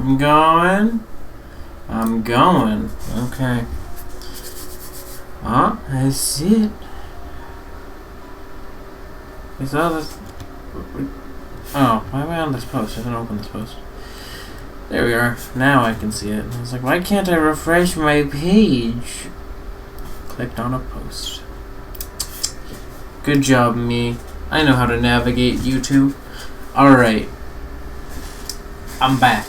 I'm going. I'm going. Okay. I see it. I saw this. Oh, why am I on this post? I didn't open this post. There we are. Now I can see it. I was like, why can't I refresh my page? Clicked on a post. Good job, me. I know how to navigate YouTube. Alright. I'm back.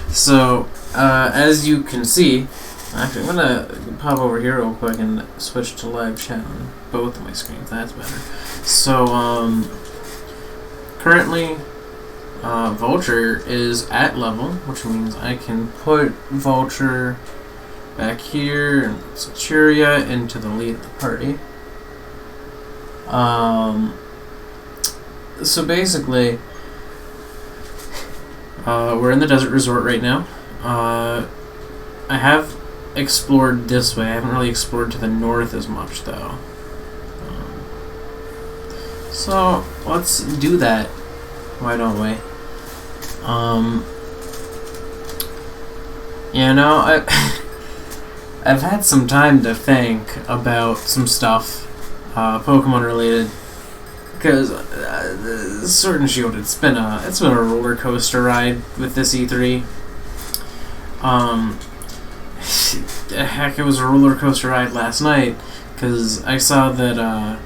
So, as you can see, actually, I'm gonna pop over here real quick and switch to live chat on both of my screens. That's better. So, currently, Vulture is at level, which means I can put Vulture back here and Sisyphia into the lead of the party. So basically, we're in the desert resort right now. I have explored this way. I haven't really explored to the north as much, though. So let's do that. Why don't we? You know, I've had some time to think about some stuff, Pokemon related, because Sword and Shield, it's been a roller coaster ride with this E3. Heck, it was a roller coaster ride last night because I saw that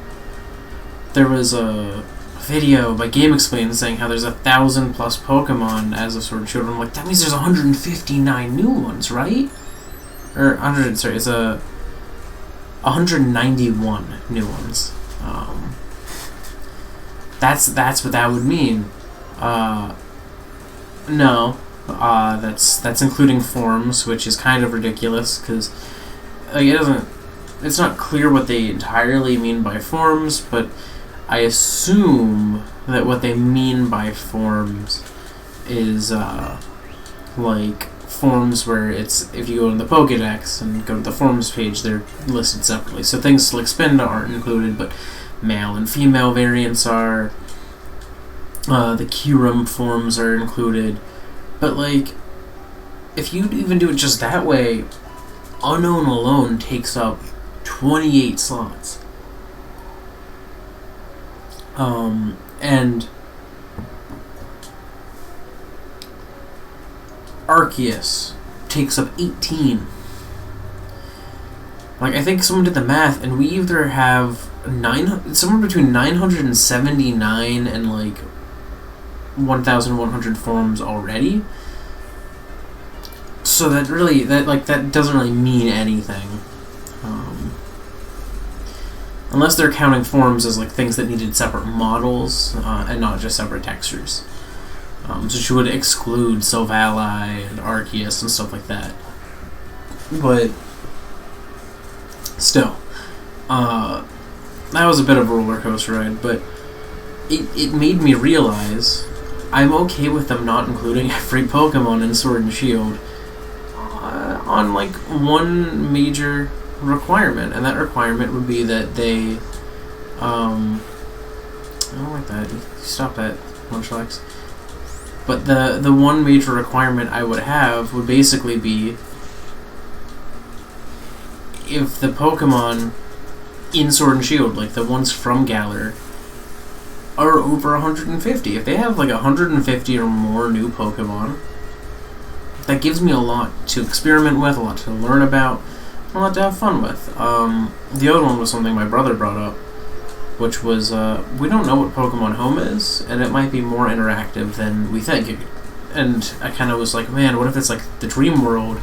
there was a video by Game Explain saying how there's 1,000+ Pokemon as of Sword and Shield. I'm like, that means there's 159 new ones, right? Or 100. Sorry, it's 191 new ones. That's what that would mean. No, that's including forms, which is kind of ridiculous because like it's not clear what they entirely mean by forms, but I assume that what they mean by forms is like forms where it's, if you go to the Pokédex and go to the forms page, they're listed separately. So things like Spinda aren't included, but male and female variants are. The Kyurem forms are included. But like, if you even do it just that way, Unknown alone takes up 28 slots. And Arceus takes up 18. Like, I think someone did the math, and we either have somewhere between 979 and like 1,100 forms already. So that really, that doesn't really mean anything. Unless they're counting forms as like things that needed separate models and not just separate textures. So she would exclude Sylvali and Arceus and stuff like that. But still, that was a bit of a roller coaster ride, but it made me realize I'm okay with them not including every Pokemon in Sword and Shield on like one major requirement, and that requirement would be that they I don't like that. You stop that, Nuzlocke. But the one major requirement I would have would basically be if the Pokemon in Sword and Shield, like the ones from Galar, are over 150. If they have like 150 or more new Pokemon, that gives me a lot to experiment with, a lot to learn about, a lot to have fun with. The other one was something my brother brought up, which was, we don't know what Pokemon Home is, and it might be more interactive than we think. And I kind of was like, man, what if it's like the Dream World,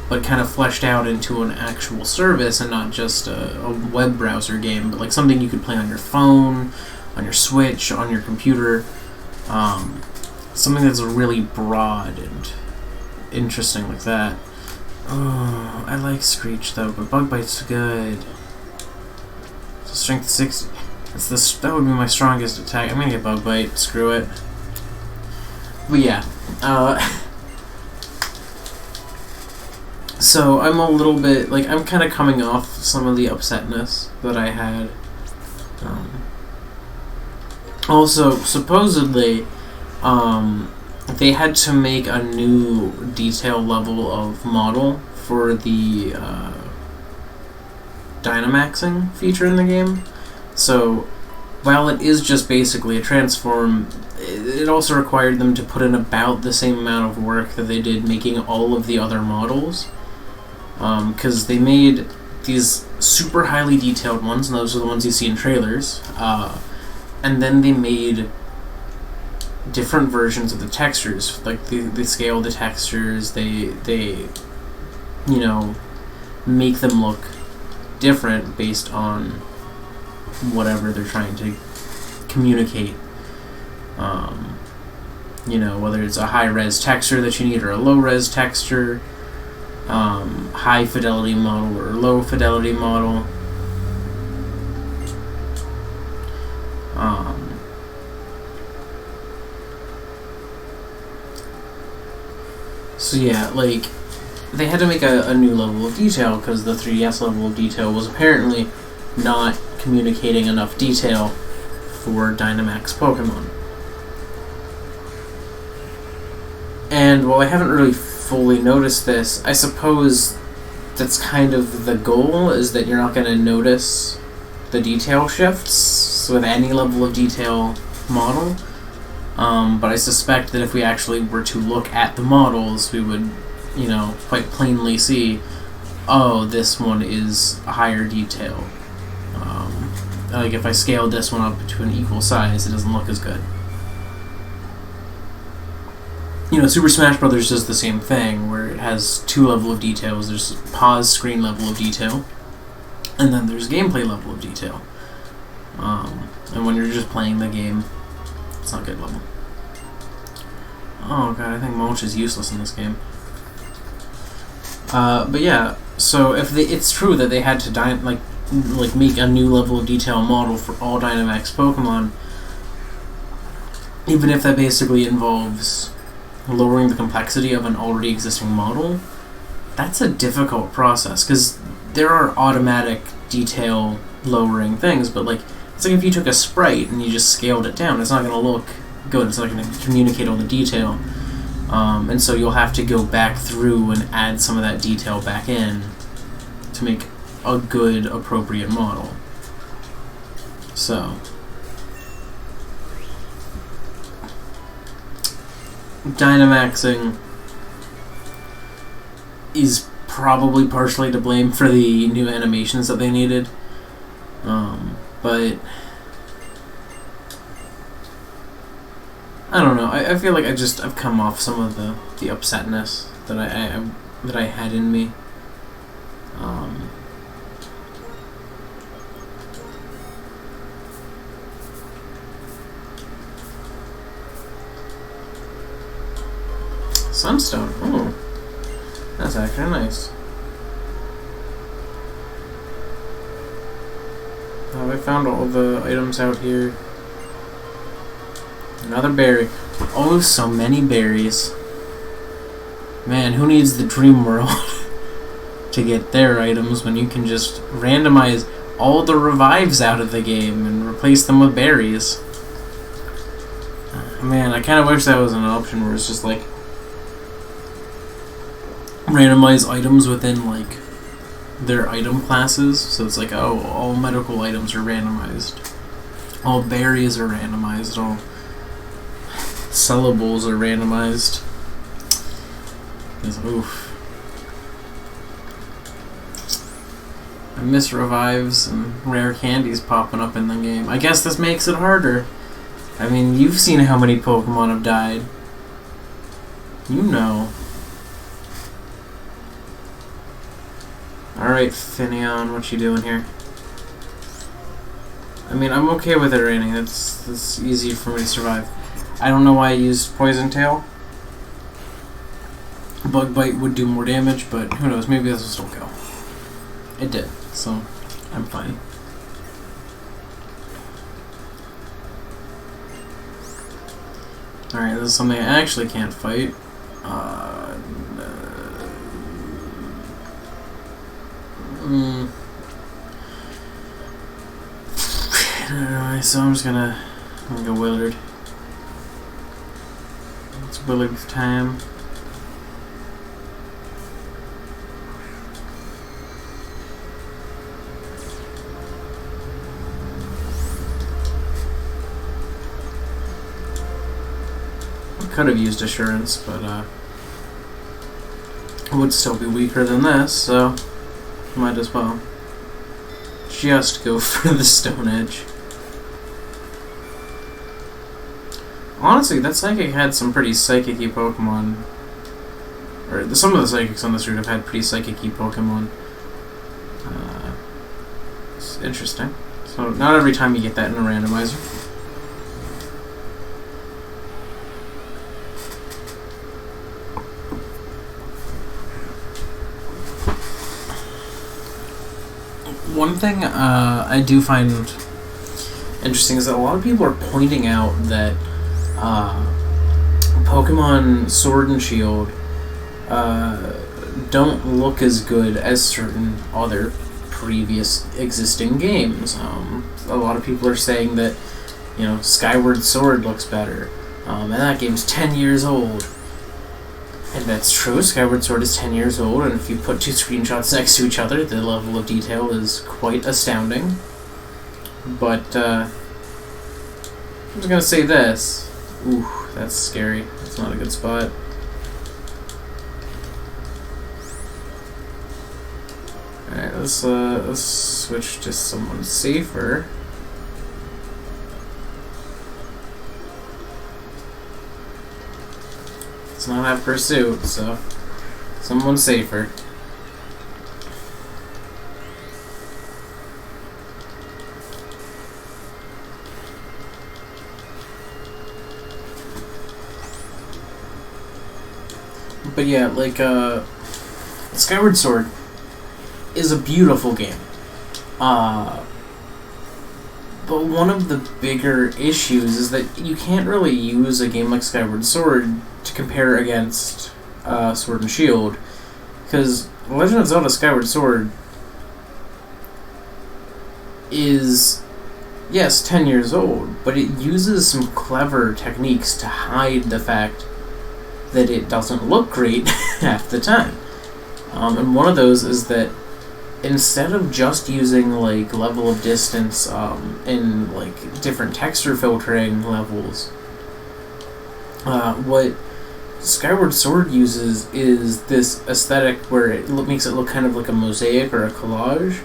but kind of fleshed out into an actual service and not just a web browser game, but like something you could play on your phone, on your Switch, on your computer. Something that's really broad and interesting like that. Oh, I like Screech though, but Bug Bite's good. So strength 60. That would be my strongest attack. I'm gonna get Bug Bite. Screw it. But yeah. So I'm a little bit like I'm kind of coming off some of the upsetness that I had. Also, supposedly, they had to make a new detail level of model for the Dynamaxing feature in the game. So while it is just basically a transform, it also required them to put in about the same amount of work that they did making all of the other models. Because they made these super highly detailed ones, and those are the ones you see in trailers. And then they made different versions of the textures. Like, they scale the textures, they you know, make them look different based on whatever they're trying to communicate. You know, whether it's a high-res texture that you need or a low-res texture, high-fidelity model or low-fidelity model. So yeah, like, they had to make a new level of detail because the 3DS level of detail was apparently not communicating enough detail for Dynamax Pokemon. And while I haven't really fully noticed this, I suppose that's kind of the goal, is that you're not going to notice the detail shifts with any level of detail model. But I suspect that if we actually were to look at the models, we would, you know, quite plainly see, oh, this one is a higher detail. Like, if I scaled this one up to an equal size, it doesn't look as good. You know, Super Smash Bros. Does the same thing, where it has two levels of details. There's pause screen level of detail, and then there's gameplay level of detail. And when you're just playing the game, it's not good level. Oh god, I think Mulch is useless in this game. But yeah, so if it's true that they had to make a new level of detail model for all Dynamax Pokemon, even if that basically involves lowering the complexity of an already existing model, that's a difficult process, because there are automatic detail lowering things, but like, it's like if you took a sprite and you just scaled it down, it's not going to look good, it's not going to communicate all the detail. And so you'll have to go back through and add some of that detail back in to make a good, appropriate model. So Dynamaxing is probably partially to blame for the new animations that they needed. But I don't know. I feel like I've come off some of the upsetness that I had in me. Sunstone. Oh, that's actually nice. I found all the items out here. Another berry. Oh, so many berries. Man, who needs the dream world to get their items when you can just randomize all the revives out of the game and replace them with berries? Man, I kind of wish that was an option where it's just like randomize items within like their item classes. So it's like, oh, all medical items are randomized, all berries are randomized, all sellables are randomized. Oof. I miss revives and rare candies popping up in the game. I guess this makes it harder. I mean, you've seen how many Pokemon have died. You know. Alright, Finneon, what you doing here? I mean, I'm okay with it raining. That's easy for me to survive. I don't know why I used Poison Tail. Bug Bite would do more damage, but who knows, maybe this will still kill. It did, so I'm fine. Alright, this is something I actually can't fight. So I'm gonna go Willard. It's Willard's time. Could have used assurance, but it would still be weaker than this, so might as well just go for the Stone Edge. Honestly, that Psychic had some pretty psychic-y Pokemon. Or some of the Psychics on this route have had pretty psychic-y Pokemon. It's interesting. So not every time you get that in a randomizer. One thing I do find interesting is that a lot of people are pointing out that Pokemon Sword and Shield don't look as good as certain other previous existing games. A lot of people are saying that, you know, Skyward Sword looks better, and that game's 10 years old. And that's true, Skyward Sword is 10 years old, and if you put two screenshots next to each other, the level of detail is quite astounding. But, I'm just gonna say this. Ooh, that's scary. That's not a good spot. Alright, let's switch to someone safer. Let's not have Pursuit, so someone safer. But yeah, like, Skyward Sword is a beautiful game. But one of the bigger issues is that you can't really use a game like Skyward Sword to compare against Sword and Shield, because Legend of Zelda Skyward Sword is, yes, 10 years old, but it uses some clever techniques to hide the fact that it doesn't look great half the time. And one of those is that instead of just using like level of distance and like different texture filtering levels, what Skyward Sword uses is this aesthetic where it makes it look kind of like a mosaic or a collage,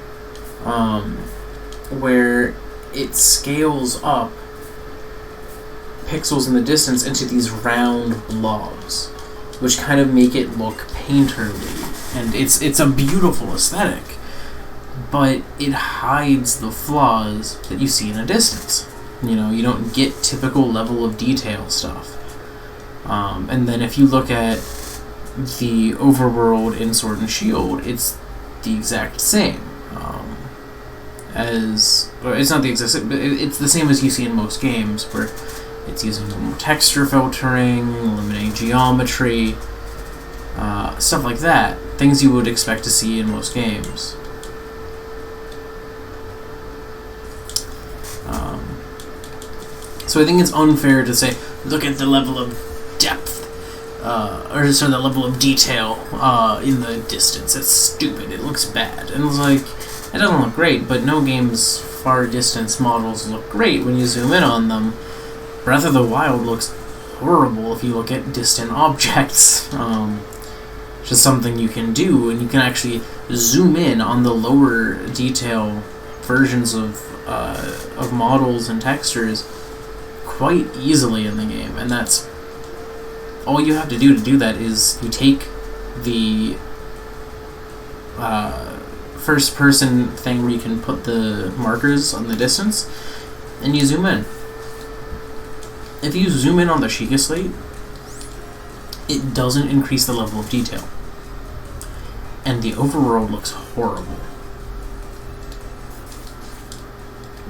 where it scales up pixels in the distance into these round blobs, which kind of make it look painterly, and it's a beautiful aesthetic, but it hides the flaws that you see in a distance. You know, you don't get typical level of detail stuff. And then if you look at the overworld in Sword and Shield, it's the exact same. Or it's not the exact same, but it's the same as you see in most games, where it's using texture filtering, eliminating geometry, stuff like that. Things you would expect to see in most games. So I think it's unfair to say, look at the level of depth, or sorry, the level of detail in the distance. It's stupid. It looks bad. And it's like, it doesn't look great, but no game's far distance models look great when you zoom in on them. Breath of the Wild looks horrible if you look at distant objects. Just something you can do, and you can actually zoom in on the lower detail versions of models and textures quite easily in the game, and that's all you have to do that is you take the first person thing where you can put the markers on the distance and you zoom in. If you zoom in on the Sheikah Slate, it doesn't increase the level of detail, and the overworld looks horrible.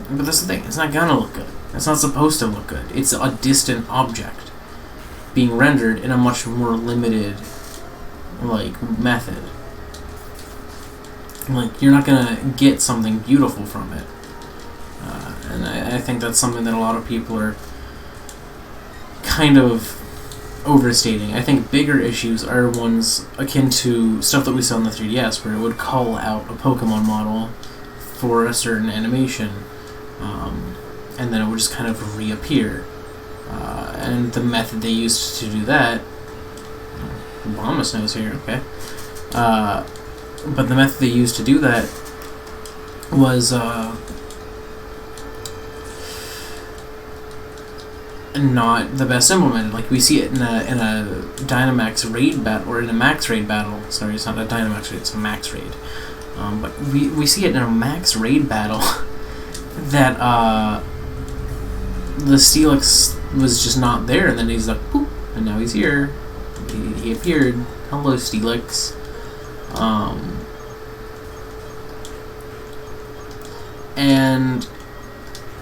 But that's the thing, it's not gonna look good. It's not supposed to look good. It's a distant object being rendered in a much more limited, like, method. Like, you're not gonna get something beautiful from it. And I think that's something that a lot of people are kind of overstating. I think bigger issues are ones akin to stuff that we saw on the 3DS, where it would call out a Pokemon model for a certain animation, and then it would just kind of reappear. And the method they used to do that, Obama knows here, okay. But the method they used to do that was not the best implemented. Like, we see it in a Dynamax raid battle, or in a Max raid battle. Sorry, it's not a Dynamax raid, it's a Max raid. But we see it in a Max raid battle that the Steelix was just not there, and then he's like, poop, and now he's here. He appeared. Hello, Steelix. And,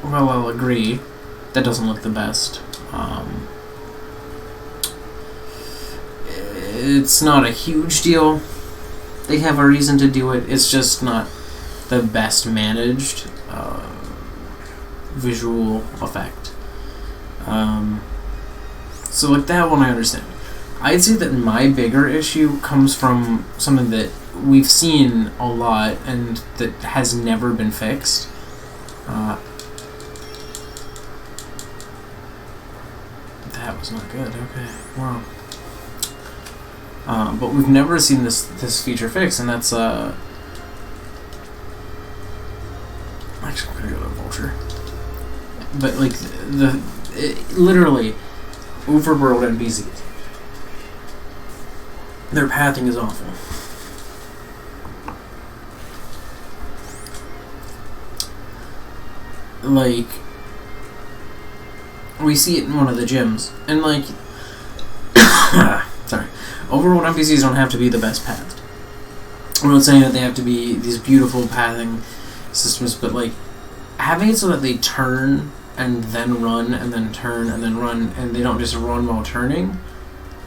well, I'll agree, that doesn't look the best. It's not a huge deal. They have a reason to do it. It's just not the best managed visual effect. So, like, that one I understand. I'd say that my bigger issue comes from something that we've seen a lot and that has never been fixed. That was not good. Okay, wow. But we've never seen this feature fixed, and that's actually, I'm gonna go to Vulture. But like literally, overworld NPCs. Their pathing is awful. Like, we see it in one of the gyms, and like, sorry, overworld NPCs don't have to be the best pathed. I'm not saying that they have to be these beautiful pathing systems, but like, having it so that they turn and then run and then turn and then run, and they don't just run while turning,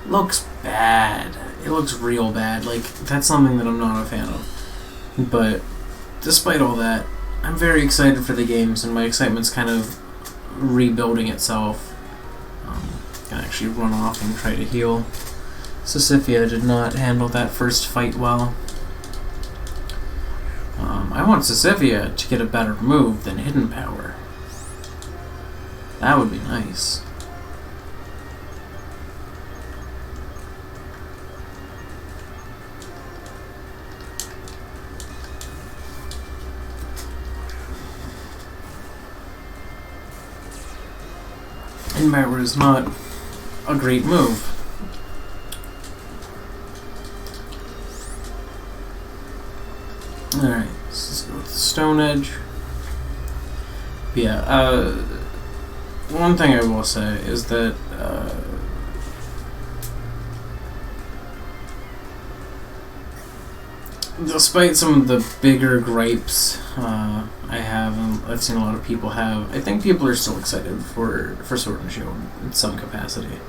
looks bad. It looks real bad. Like, that's something that I'm not a fan of. But despite all that, I'm very excited for the games, and my excitement's kind of rebuilding itself. Gonna actually run off and try to heal. Sisyphia did not handle that first fight well. I want Sisyphia to get a better move than Hidden Power. That would be nice. Hidden Power is not a great move. Alright, let's go with the Stone Edge. Yeah, one thing I will say is that despite some of the bigger gripes I have, and I've seen a lot of people have, I think people are still excited for Sword and Shield in some capacity.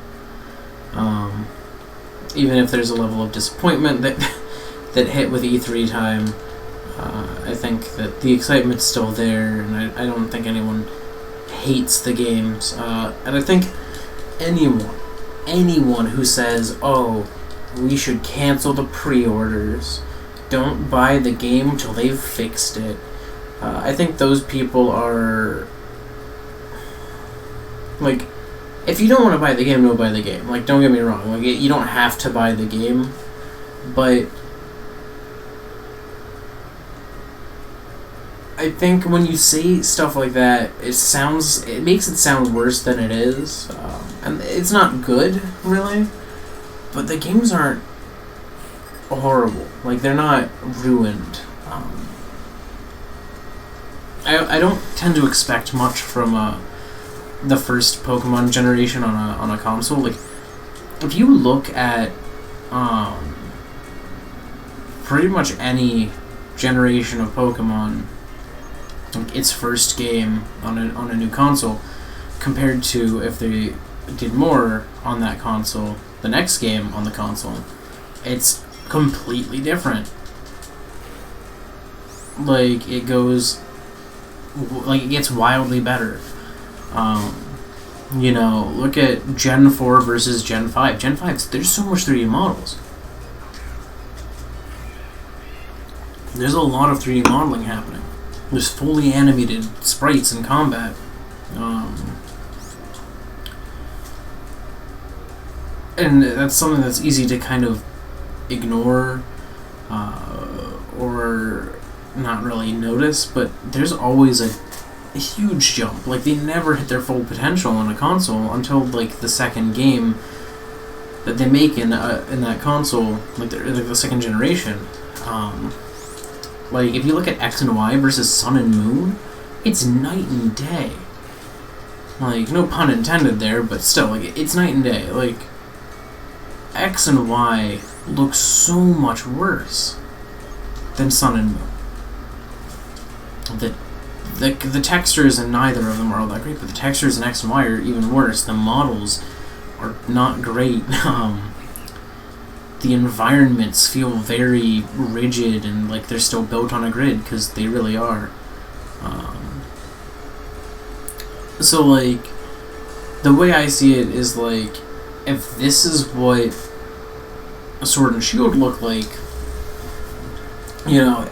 Even if there's a level of disappointment that hit with E3 time, I think that the excitement's still there, and I don't think anyone hates the games. And I think anyone who says, oh, we should cancel the pre-orders, don't buy the game till they've fixed it, I think those people are, like, if you don't want to buy the game, don't buy the game. Like, don't get me wrong, like, you don't have to buy the game, but I think when you say stuff like that, it makes it sound worse than it is, and it's not good, really, but the games aren't horrible. Like, they're not ruined. I don't tend to expect much from the first Pokemon generation on a console. Like, if you look at pretty much any generation of Pokemon, like its first game on a new console, compared to if they did more on that console, the next game on the console, it's completely different. Like, it gets wildly better. You know, look at Gen 4 versus Gen 5. Gen 5, there's so much 3D models. There's a lot of 3D modeling happening. There's fully animated sprites in combat. And that's something that's easy to kind of ignore or not really notice, but there's always a huge jump. Like, they never hit their full potential on a console until, like, the second game that they make in that console, like the second generation. Like, if you look at X and Y versus Sun and Moon, it's night and day. Like, no pun intended there, but still, like, it's night and day. Like, X and Y look so much worse than Sun and Moon. The textures in neither of them are all that great, but the textures in X and Y are even worse. The models are not great. The environments feel very rigid and like they're still built on a grid, because they really are. So, like, the way I see it is, like, if this is what a Sword and Shield look like, you know,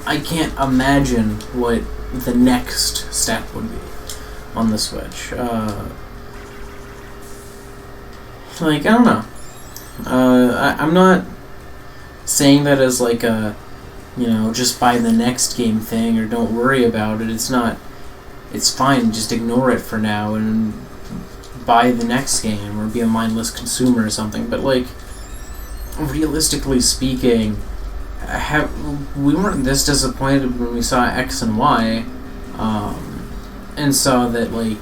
I can't imagine what the next step would be on the Switch. Like, I don't know. I'm not saying that as like a, you know, just buy the next game thing or don't worry about it. It's fine, just ignore it for now and buy the next game or be a mindless consumer or something. But, like, realistically speaking, we weren't this disappointed when we saw X and Y, and saw that, like,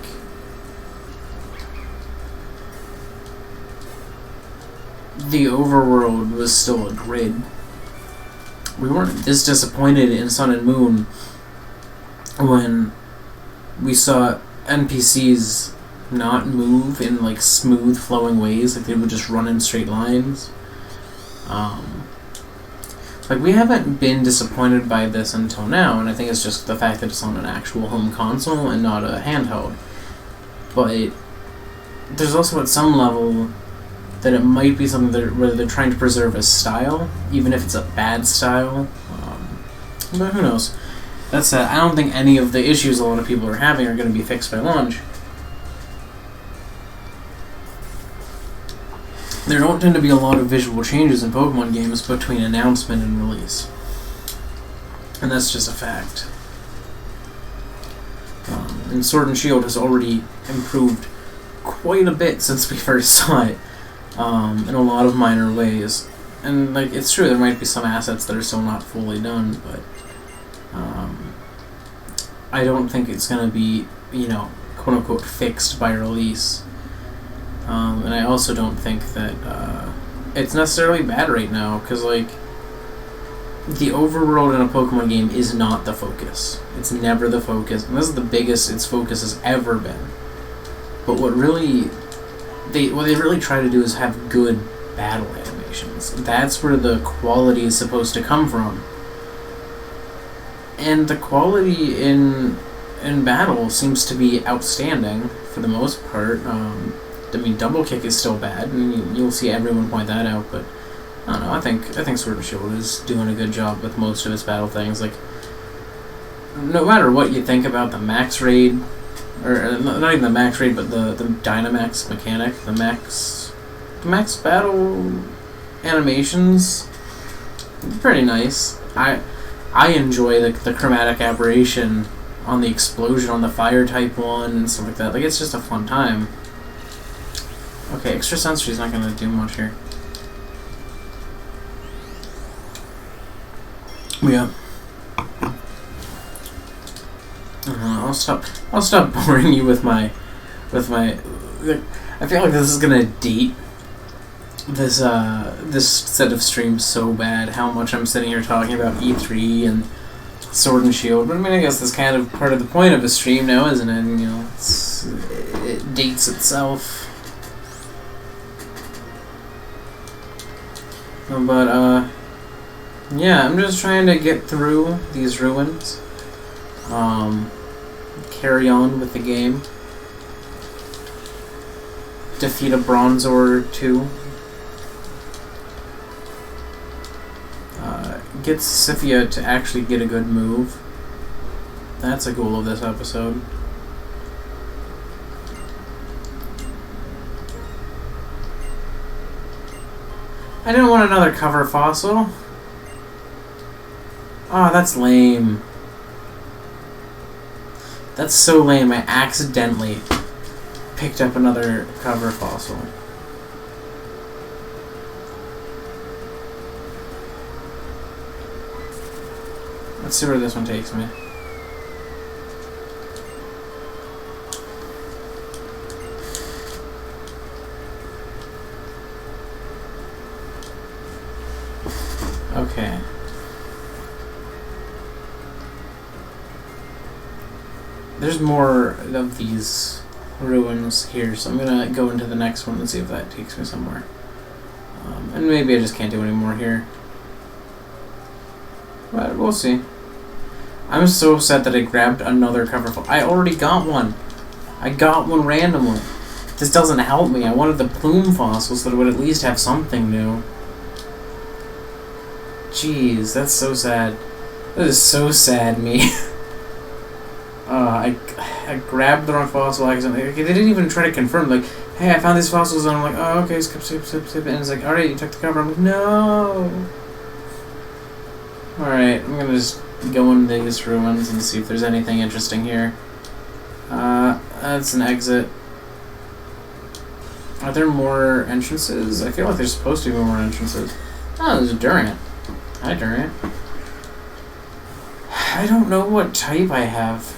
the overworld was still a grid. We weren't this disappointed in Sun and Moon when we saw NPCs not move in, like, smooth flowing ways, like they would just run in straight lines. Like, we haven't been disappointed by this until now, and I think it's just the fact that it's on an actual home console and not a handheld. But there's also at some level that it might be something where they're trying to preserve a style, even if it's a bad style. But who knows? That said, I don't think any of the issues a lot of people are having are going to be fixed by launch. There don't tend to be a lot of visual changes in Pokemon games between announcement and release. And that's just a fact. And Sword and Shield has already improved quite a bit since we first saw it, in a lot of minor ways. And, like, it's true, there might be some assets that are still not fully done, but I don't think it's going to be, you know, quote-unquote fixed by release. And I also don't think that it's necessarily bad right now, because, like, the overworld in a Pokemon game is not the focus. It's never the focus, and this is the biggest its focus has ever been. But what they really try to do is have good battle animations. That's where the quality is supposed to come from. And the quality in battle seems to be outstanding for the most part. I mean, Double Kick is still bad, and you'll see everyone point that out, but I don't know, I think Sword and Shield is doing a good job with most of its battle things. Like, no matter what you think about the max raid, or not even the max raid, but the Dynamax mechanic, the max battle animations, pretty nice. I enjoy the chromatic aberration on the explosion on the fire type one and stuff like that. Like, it's just a fun time. Okay, extra sensory is not going to do much here. Yeah. I'll stop boring you with my. I feel like this is gonna date this set of streams so bad. How much I'm sitting here talking about E3 and Sword and Shield, but I mean, I guess that's kind of part of the point of a stream now, isn't it? And, you know, it dates itself. But yeah, I'm just trying to get through these ruins. Carry on with the game. defeat a Bronzor too. Get Sisyphia to actually get a good move. That's a goal of this episode. I didn't want another cover fossil. Oh, that's lame. That's so lame. I accidentally picked up another cover fossil. Let's see where this one takes me. Okay. There's more of these ruins here, so I'm gonna go into the next one and see if that takes me somewhere. And maybe I just can't do any more here. But we'll see. I'm so upset that I grabbed another cover fossil. I already got one. I got one randomly. This doesn't help me. I wanted the plume fossils that would at least have something new. Jeez, that's so sad. That is so sad, me. I grabbed the wrong fossil accidentally. They didn't even try to confirm, like, hey, I found these fossils, and I'm like, oh, okay, skip. And it's like, alright, you took the cover. I'm like, no. Alright, I'm gonna just go into these ruins and see if there's anything interesting here. That's an exit. Are there more entrances? I feel like there's supposed to be more entrances. Oh, there's a Durant. Hi, Durant. I don't know what type I have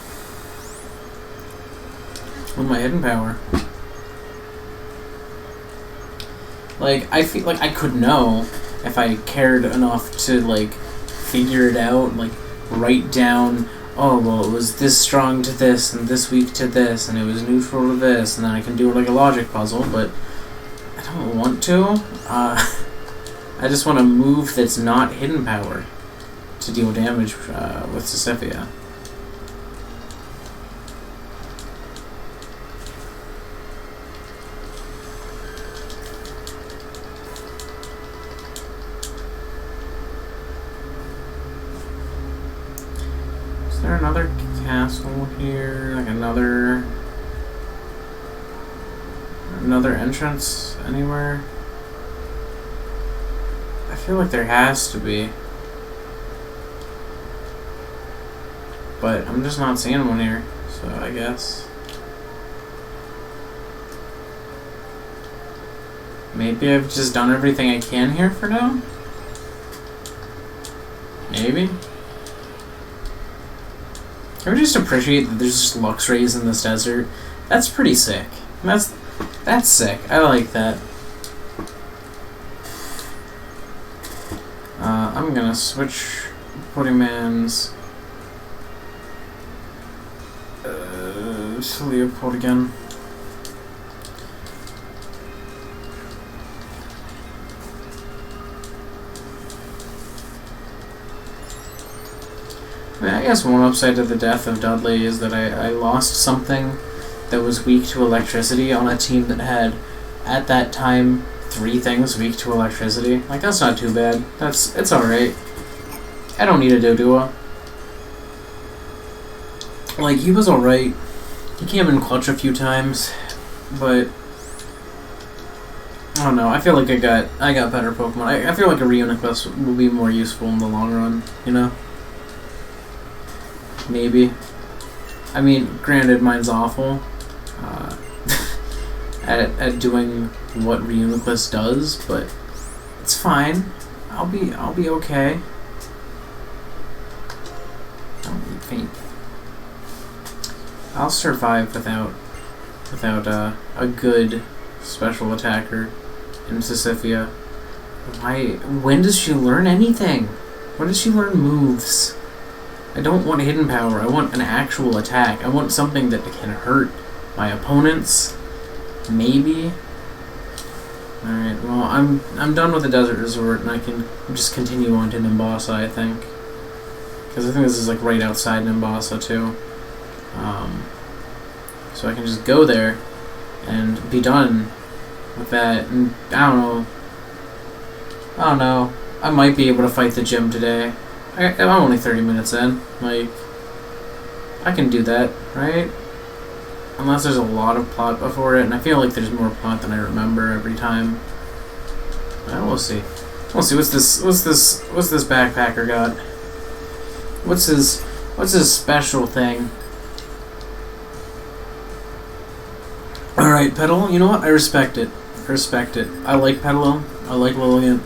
with my hidden power. Like, I feel like I could know if I cared enough to, like, figure it out, like, write down, oh, well, it was this strong to this, and this weak to this, and it was neutral to this, and then I can do it like a logic puzzle, but I don't want to. I just want a move that's not hidden power to deal damage with Sisyphia. Is there another castle here? Like another entrance anywhere? I feel like there has to be. But I'm just not seeing one here, so I guess. Maybe I've just done everything I can here for now? Maybe? Can we just appreciate that there's just Luxrays in this desert? That's pretty sick. That's sick. I like that. I'm gonna switch Pokemans to Leopold again. I mean, I guess one upside to the death of Dudley is that I lost something that was weak to electricity on a team that had, at that time, 3 things weak to electricity. Like, that's not too bad. It's alright. I don't need a Dodua. Like, he was alright. He came in clutch a few times, but I don't know. I feel like I got better Pokemon. I feel like a Reuniclus will be more useful in the long run, you know? Maybe. I mean, granted, mine's awful at doing what Reuniclus does, but it's fine. I'll be okay. Don't be faint. I'll survive without a good special attacker in Sisyphia. When does she learn anything? When does she learn moves? I don't want hidden power. I want an actual attack. I want something that can hurt my opponents. Maybe. Alright, well, I'm done with the Desert Resort, and I can just continue on to NIMBASA, I think. Because I think this is, like, right outside NIMBASA, too. So I can just go there and be done with that. And I don't know. I might be able to fight the gym today. I'm only 30 minutes in. Like, I can do that, right? Unless there's a lot of plot before it, and I feel like there's more plot than I remember every time. Well, we'll see. We'll see. What's this backpacker got? What's his special thing? Alright, Petal, you know what? I respect it. I like Petal. I like Lilligant.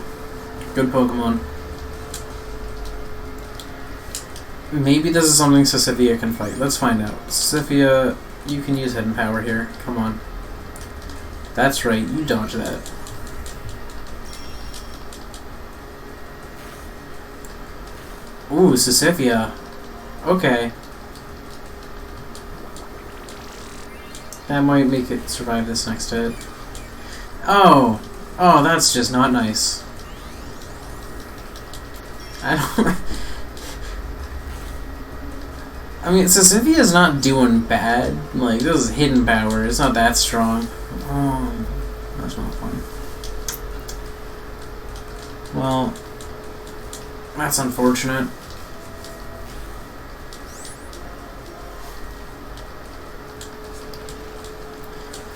Good Pokemon. Maybe this is something Sisyphia can fight. Let's find out. Sisyphia, you can use Hidden Power here. Come on. That's right, you dodge that. Ooh, Sisyphia. Okay. That might make it survive this next hit. Oh! Oh, that's just not nice. I don't... I mean, Sissyphia's not doing bad. Like, this is Hidden Power. It's not that strong. Oh, that's not fun. Well, that's unfortunate.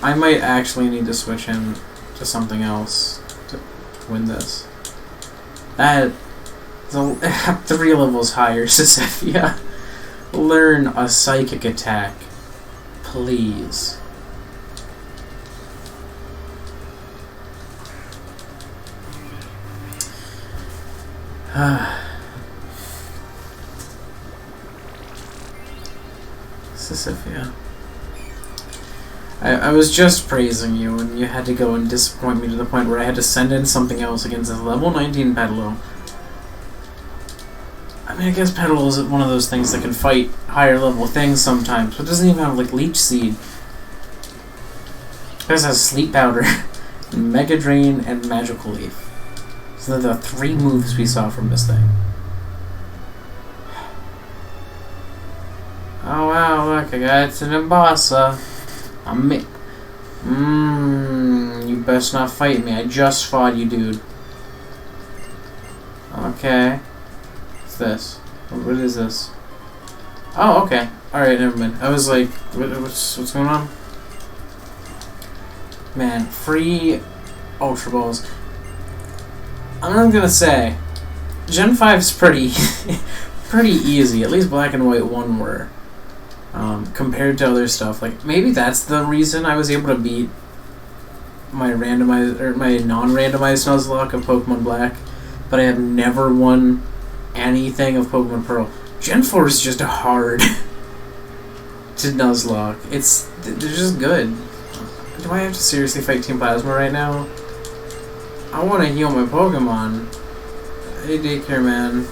I might actually need to switch him to something else to win this. That... 3 levels higher, Sisyphia. Learn a psychic attack. Please. Sisyphia. I was just praising you, and you had to go and disappoint me to the point where I had to send in something else against a level 19 Petalil. I mean, I guess Petalil is one of those things that can fight higher level things sometimes, but it doesn't even have, like, Leech Seed. It just has Sleep Powder, Mega Drain, and Magical Leaf. So they're the 3 moves we saw from this thing. Oh wow, look, I got it to NIMBASA. You best not fight me. I just fought you, dude. Okay. What's this? What is this? Oh, okay. Alright, never mind. I was like, what's going on? Man, free Ultra Balls. I'm gonna say, Gen 5's pretty easy. At least Black and White 1 were. Compared to other stuff. Like, maybe that's the reason I was able to beat my randomized, or my non-randomized Nuzlocke of Pokemon Black, but I have never won anything of Pokemon Pearl. Gen 4 is just hard to Nuzlocke. They're just good. Do I have to seriously fight Team Plasma right now? I want to heal my Pokemon. Hey, Daycare Man.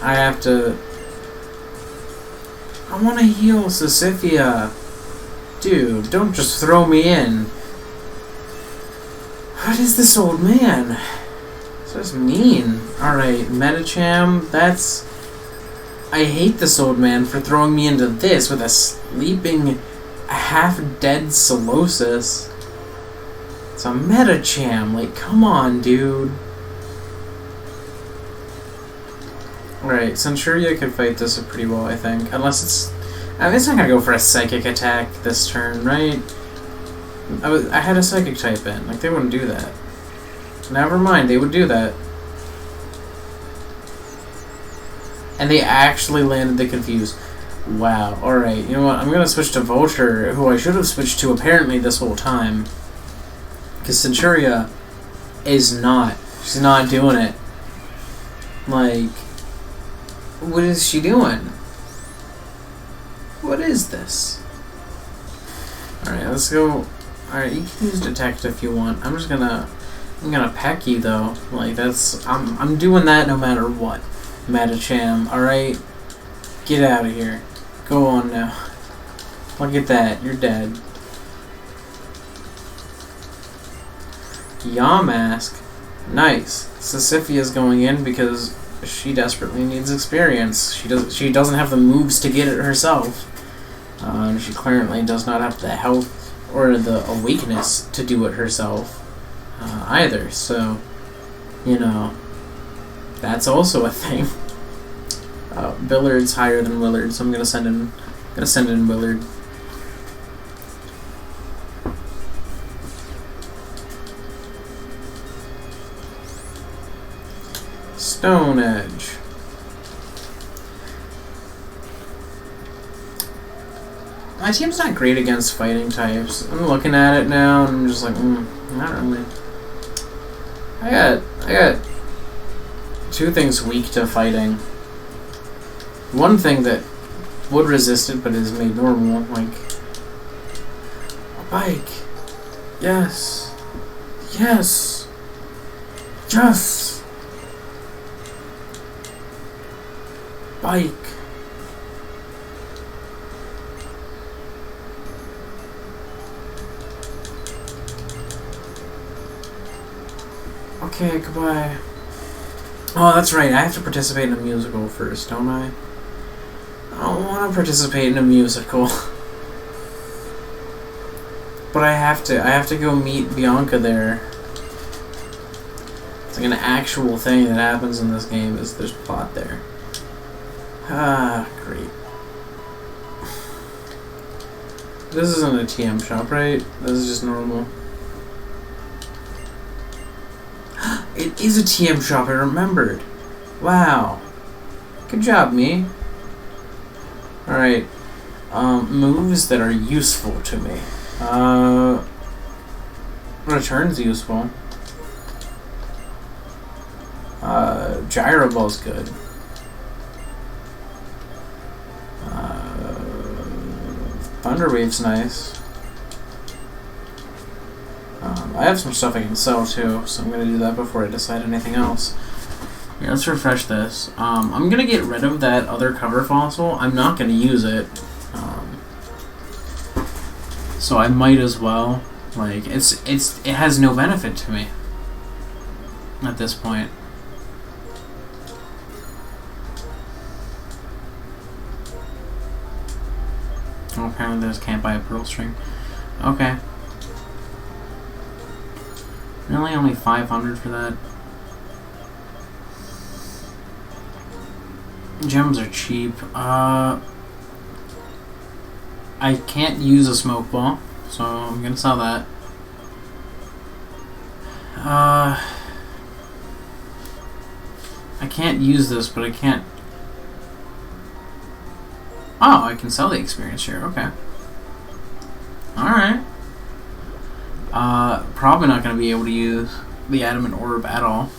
I have to... I want to heal Sisyphia. Dude, don't just throw me in. What is this old man? It's just mean. Alright, Medicham, that's... I hate this old man for throwing me into this with a sleeping, half-dead Solosis. It's a Medicham, like, come on, dude. Right, Centuria could fight this pretty well, I think. Unless it's... I mean, it's not gonna go for a Psychic attack this turn, right? I had a Psychic type in. Like, they wouldn't do that. Never mind, they would do that. And they actually landed the Confuse. Wow, alright. You know what? I'm gonna switch to Vulture, who I should have switched to apparently this whole time. Because Centuria is not. She's not doing it. Like... What is she doing? What is this? Alright, let's go. Alright, you can use Detect if you want. I'm gonna peck you though. Like that's I'm doing that no matter what. Medicham, alright? Get out of here. Go on now. Look at that, you're dead. Yamask. Nice. Sisyphia's going in because she desperately needs experience. She doesn't have the moves to get it herself. She currently does not have the health or the awakeness to do it herself either. So, you know, that's also a thing. Billard's higher than Willard, so I'm gonna send in Willard. Stone Edge. My team's not great against fighting types. I'm looking at it now and I'm just like, not really. I got two things weak to fighting. One thing that would resist it but is made normal, like a bike. Yes. Yes. Yes. Bike. Okay, goodbye. Oh, that's right. I have to participate in a musical first, don't I? I don't want to participate in a musical. But I have to go meet Bianca there. It's like an actual thing that happens in this game is there's plot there. Ah, great. This isn't a TM shop, right? This is just normal. It is a TM shop, I remembered. Wow. Good job, me. Alright. Moves that are useful to me. Return's useful. Gyro Ball's good. Thunder Wave's nice. I have some stuff I can sell too, so I'm gonna do that before I decide anything else. Yeah, let's refresh this. I'm gonna get rid of that other cover fossil. I'm not gonna use it. So I might as well. Like, it has no benefit to me at this point. Oh, apparently there's can't buy a pearl string. Okay. Really, only 500 for that. Gems are cheap. I can't use a smoke ball, so I'm gonna sell that. I can't use this, but I can't. Oh, I can sell the experience share. Okay. Alright. Probably not going to be able to use the adamant orb at all.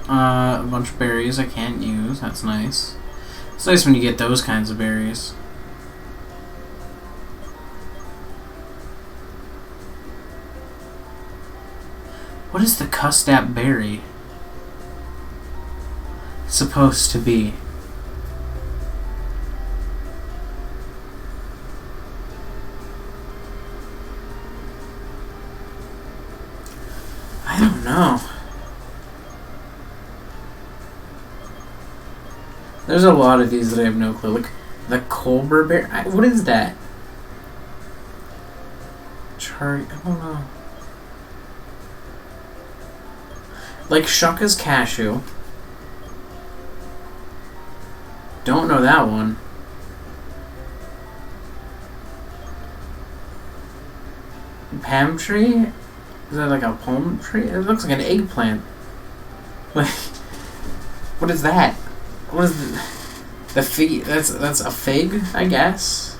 A bunch of berries I can't use. That's nice. It's nice when you get those kinds of berries. What is the Custap berry supposed to be? I don't know. There's a lot of these that I have no clue. Like the Colbur berry. What is that? I don't know. Like Shucka's cashew. Don't know that one. Palm tree? Is that like a palm tree? It looks like an eggplant. Like, what is that? What is the fig? That's a fig, I guess.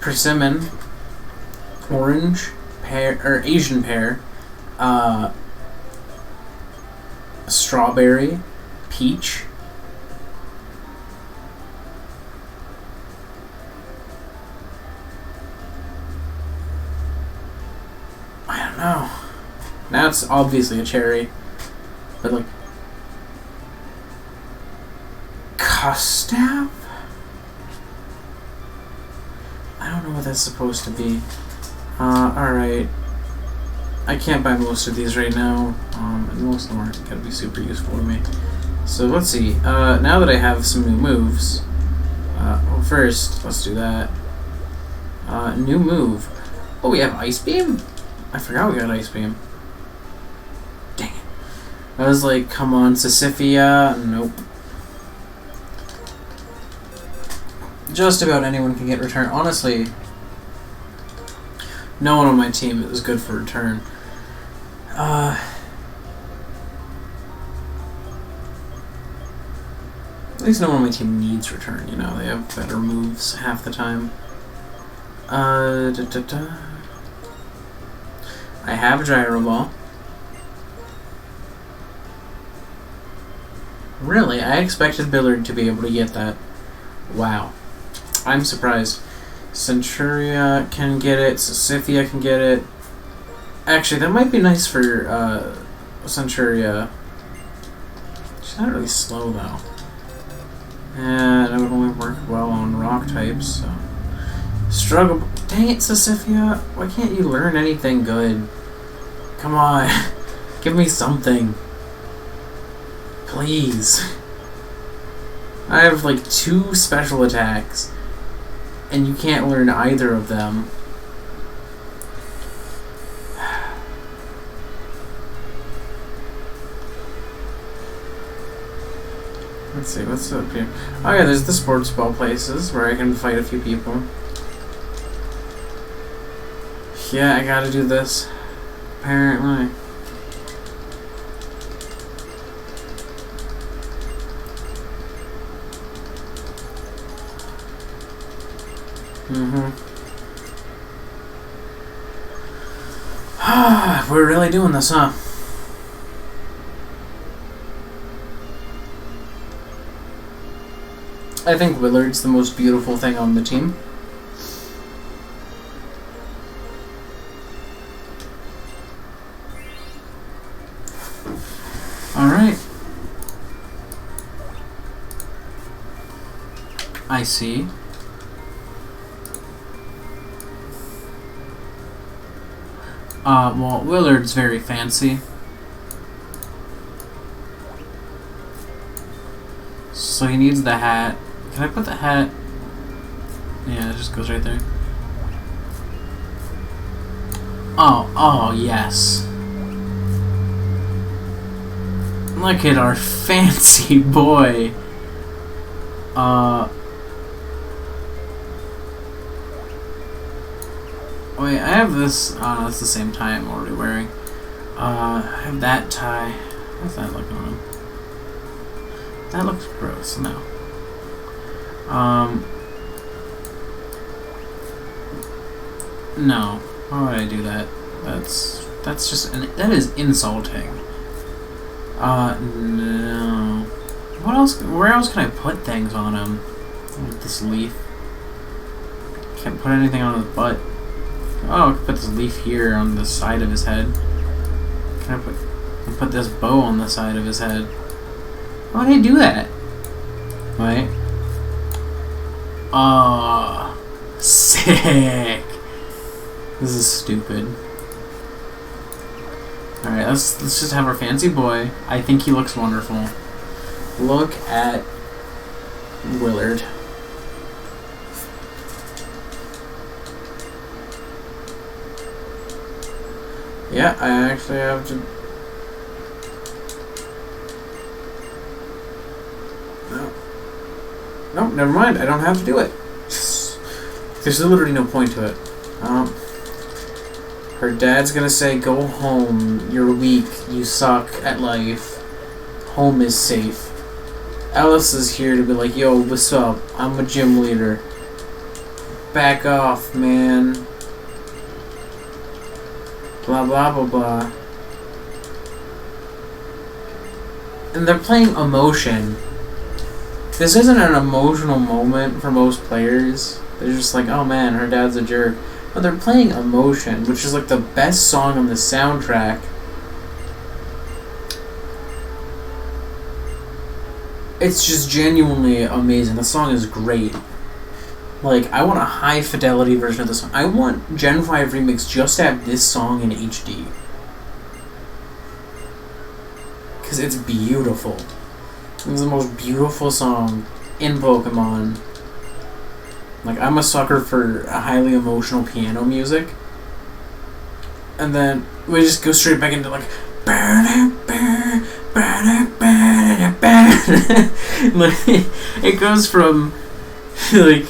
Persimmon, orange, pear or Asian pear. Strawberry, peach. I don't know. Now it's obviously a cherry, but like Custap? I don't know what that's supposed to be. Alright. I can't buy most of these right now, and most of them aren't going to be super useful to me. So let's see. Now that I have some new moves, well, first, let's do that. New move. Oh, we have Ice Beam? I forgot we got Ice Beam. Dang it. I was like, come on, Sisyphia. Nope. Just about anyone can get return. Honestly, no one on my team is good for return. At least no one on my team needs return, you know, they have better moves half the time. I have a Gyro Ball. Really? I expected Billard to be able to get that. Wow. I'm surprised. Centuria can get it, Sisyphia can get it. Actually, that might be nice for Centuria. She's not really slow, though. And that would only work well on rock types, so. Struggle. Dang it, Sisyphia. Why can't you learn anything good? Come on. Give me something. Please. I have like 2 special attacks, and you can't learn either of them. Let's see, what's up here? Oh yeah, there's the sports ball places where I can fight a few people. Yeah, I gotta do this. Apparently. We're really doing this, huh? I think Willard's the most beautiful thing on the team. Alright. I see. Well, Willard's very fancy. So he needs the hat. Can I put the hat? Yeah, it just goes right there. Oh, yes. Look at our fancy boy. Wait, I have this. Oh, no, it's the same tie I'm already wearing. I have that tie. How's that looking on him? That looks gross. No. No. Why would I do that? That's just that is insulting. No. What else? Where else can I put things on him? With this leaf. Can't put anything on his butt. Oh, I can put this leaf here on the side of his head. Can I put this bow on the side of his head? Why did I do that? Wait. Oh, sick. This is stupid. Alright, let's just have our fancy boy. I think he looks wonderful. Look at Willard. Yeah, I actually have to... No. Nope, never mind. I don't have to do it. There's literally no point to it. Her dad's gonna say, go home. You're weak. You suck at life. Home is safe. Alice is here to be like, yo, what's up? I'm a gym leader. Back off, man. Blah, blah, blah, blah. And they're playing emotion. This isn't an emotional moment for most players. They're just like, oh man, her dad's a jerk. But they're playing Emotion, which is like the best song on the soundtrack. It's just genuinely amazing. The song is great. Like, I want a high fidelity version of this song. I want Gen 5 Remix just to have this song in HD. Because it's beautiful. It's the most beautiful song in Pokemon. Like, I'm a sucker for a highly emotional piano music. And then we just go straight back into, like, like, it goes from, like,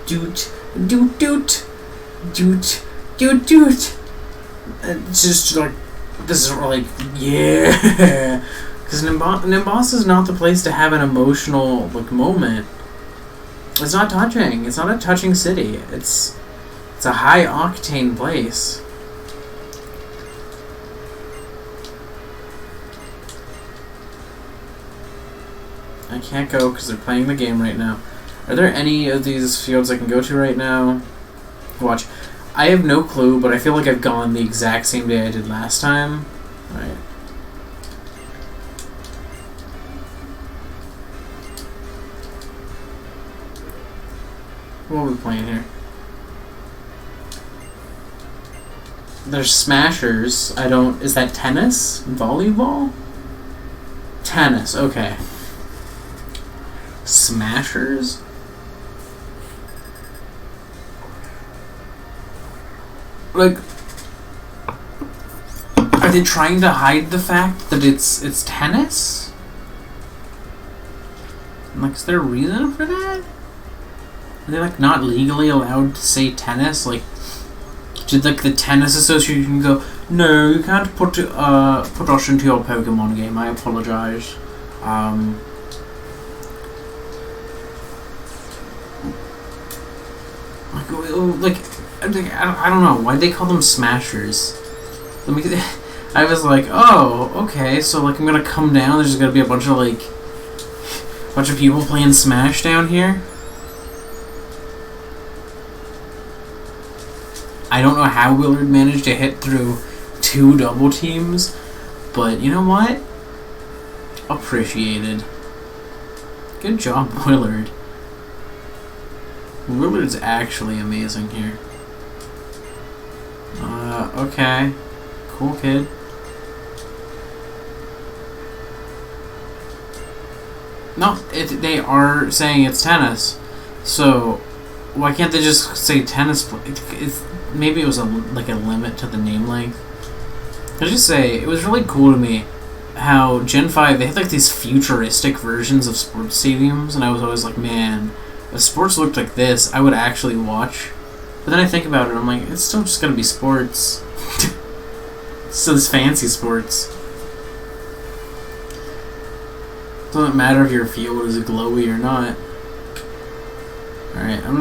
doot, doot, doot, doot, doot, doot. It's just, like, this is, like, yeah. Because NIMBASA is not the place to have an emotional, like, moment. It's not touching. It's not a touching city. It's a high-octane place. I can't go because they're playing the game right now. Are there any of these fields I can go to right now? Watch. I have no clue, but I feel like I've gone the exact same day I did last time. Alright. What are we playing here? There's Smashers. I don't... Is that tennis? Volleyball? Tennis, okay. Smashers? Like... Are they trying to hide the fact that it's tennis? Like, is there a reason for that? Are they, like, not legally allowed to say tennis? Like, did, like, the tennis association go, no, you can't put us into your Pokemon game, I apologize. Like, I don't know, why'd they call them Smashers? I was like, oh, okay, so, like, I'm gonna come down, there's just gonna be a bunch of, like, people playing Smash down here? I don't know how Willard managed to hit through 2 double teams, but you know what? Appreciated. Good job, Willard. Willard's actually amazing here. Okay. Cool kid. No, they are saying it's tennis. So, why can't they just say tennis? Maybe it was a limit to the name length. I'll just say, it was really cool to me how Gen 5, they had like these futuristic versions of sports stadiums, and I was always like, man, if sports looked like this, I would actually watch. But then I think about it, I'm like, it's still just gonna be sports. So it's fancy sports. It doesn't matter if your field is glowy or not. Alright, I'm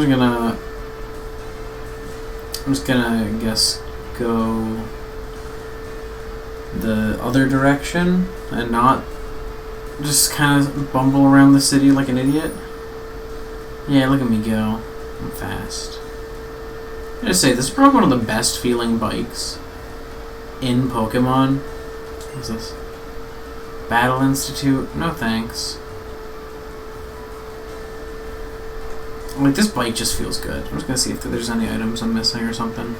just gonna, I guess, go the other direction and not just kind of bumble around the city like an idiot. Yeah, look at me go. I'm fast. I just say, this is probably one of the best feeling bikes in Pokemon. What's this? Battle Institute? No thanks. Like, this bike just feels good. I'm just gonna see if there's any items I'm missing or something.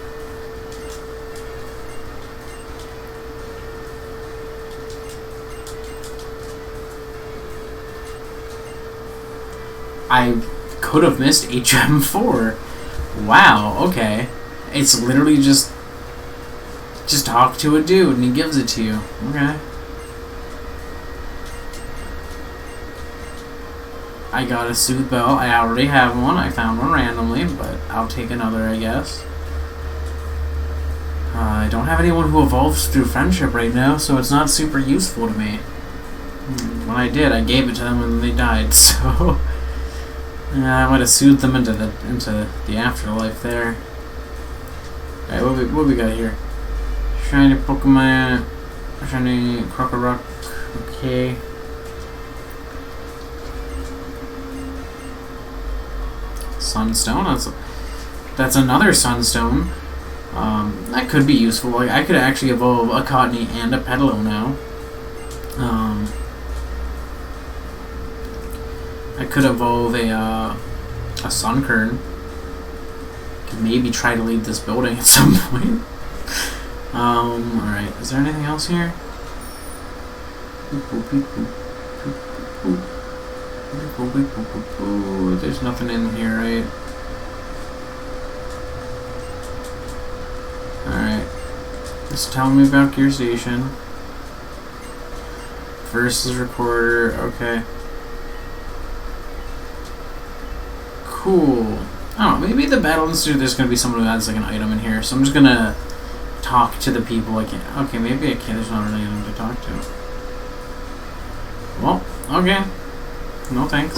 I could have missed HM4. Wow, okay. It's literally just talk to a dude and he gives it to you. Okay. I got a Sooth Bell. I already have one. I found one randomly, but I'll take another, I guess. I don't have anyone who evolves through friendship right now, so it's not super useful to me. When I did, I gave it to them and they died, so... I might have soothed them into the afterlife there. Alright, what we got here? Shiny Pokemon, shiny Krokorok. Okay. Sunstone. That's another Sunstone. That could be useful. Like, I could actually evolve a Cottonee and a Petalil now. I could evolve a A Sunkern. Can maybe try to leave this building at some point. Alright. Is there anything else here? There's nothing in here, right? Alright. Just tell me about Gear Station. Versus recorder, okay. Cool. Oh, maybe the Battle Institute, there's gonna be someone who adds like an item in here, so I'm just gonna talk to the people I can't. Okay, maybe I can't, there's not really anything to talk to. Well, okay. No thanks.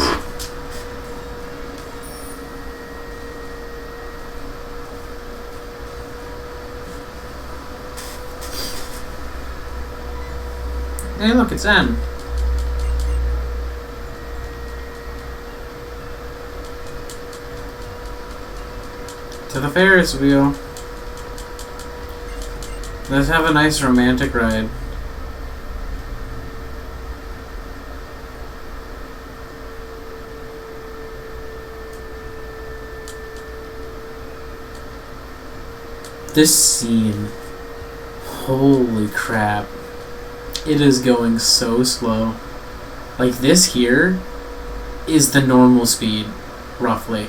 Hey, look, it's N. To the Ferris wheel. Let's have a nice romantic ride. This scene. Holy crap. It is going so slow. Like, this here is the normal speed, roughly.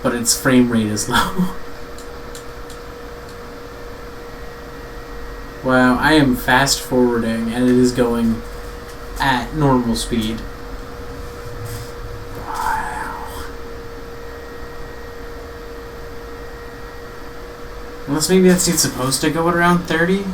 But its frame rate is low. Wow, I am fast forwarding and it is going at normal speed. Wow. Unless maybe that seat's supposed to go at around 30?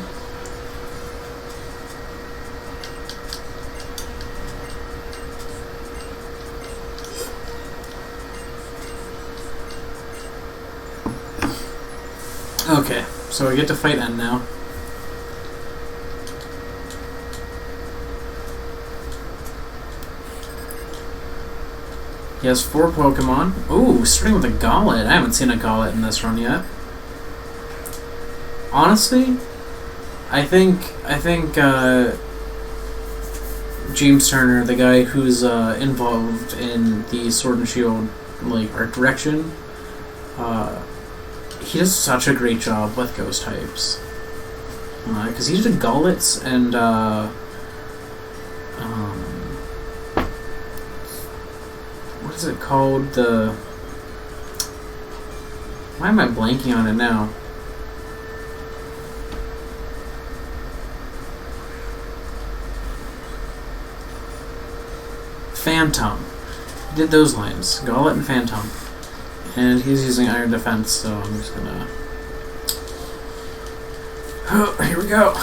Okay, so I get to fight N now. He has 4 Pokemon. Ooh, starting with a Gauntlet. I haven't seen a Gauntlet in this run yet. Honestly, I think James Turner, the guy who's involved in the Sword and Shield like art direction, he does such a great job with ghost types. Because he did Gauntlets and what is it called? Why am I blanking on it now? Phantom. He did those lines. Gauntlet and Phantom. And he's using Iron Defense, so I'm just gonna... Oh, here we go.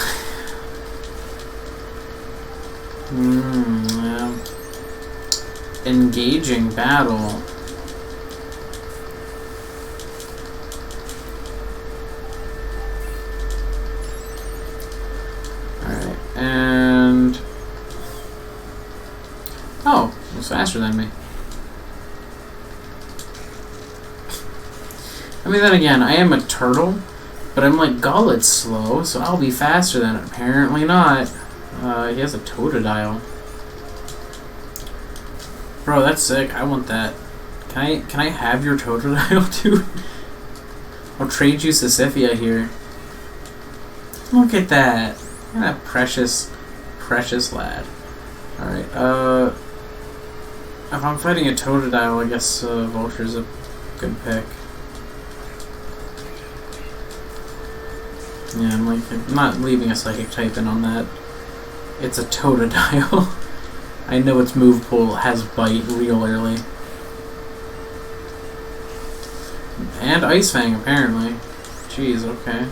Yeah. Engaging battle. Alright, and... Oh, it was faster than me. I mean, then again, I am a turtle, but I'm like Gauntlet's slow, so I'll be faster than it. Apparently not. He has a Totodile. Bro, that's sick. I want that. Can I have your Totodile, dude? I'll trade you Sisyphia here. Look at that. Look at that precious, precious lad. Alright, if I'm fighting a Totodile, I guess Vulture's a good pick. Yeah, I'm not leaving a Psychic type in on that. It's a Totodile. I know its move pool has Bite real early. And Ice Fang, apparently. Jeez, okay.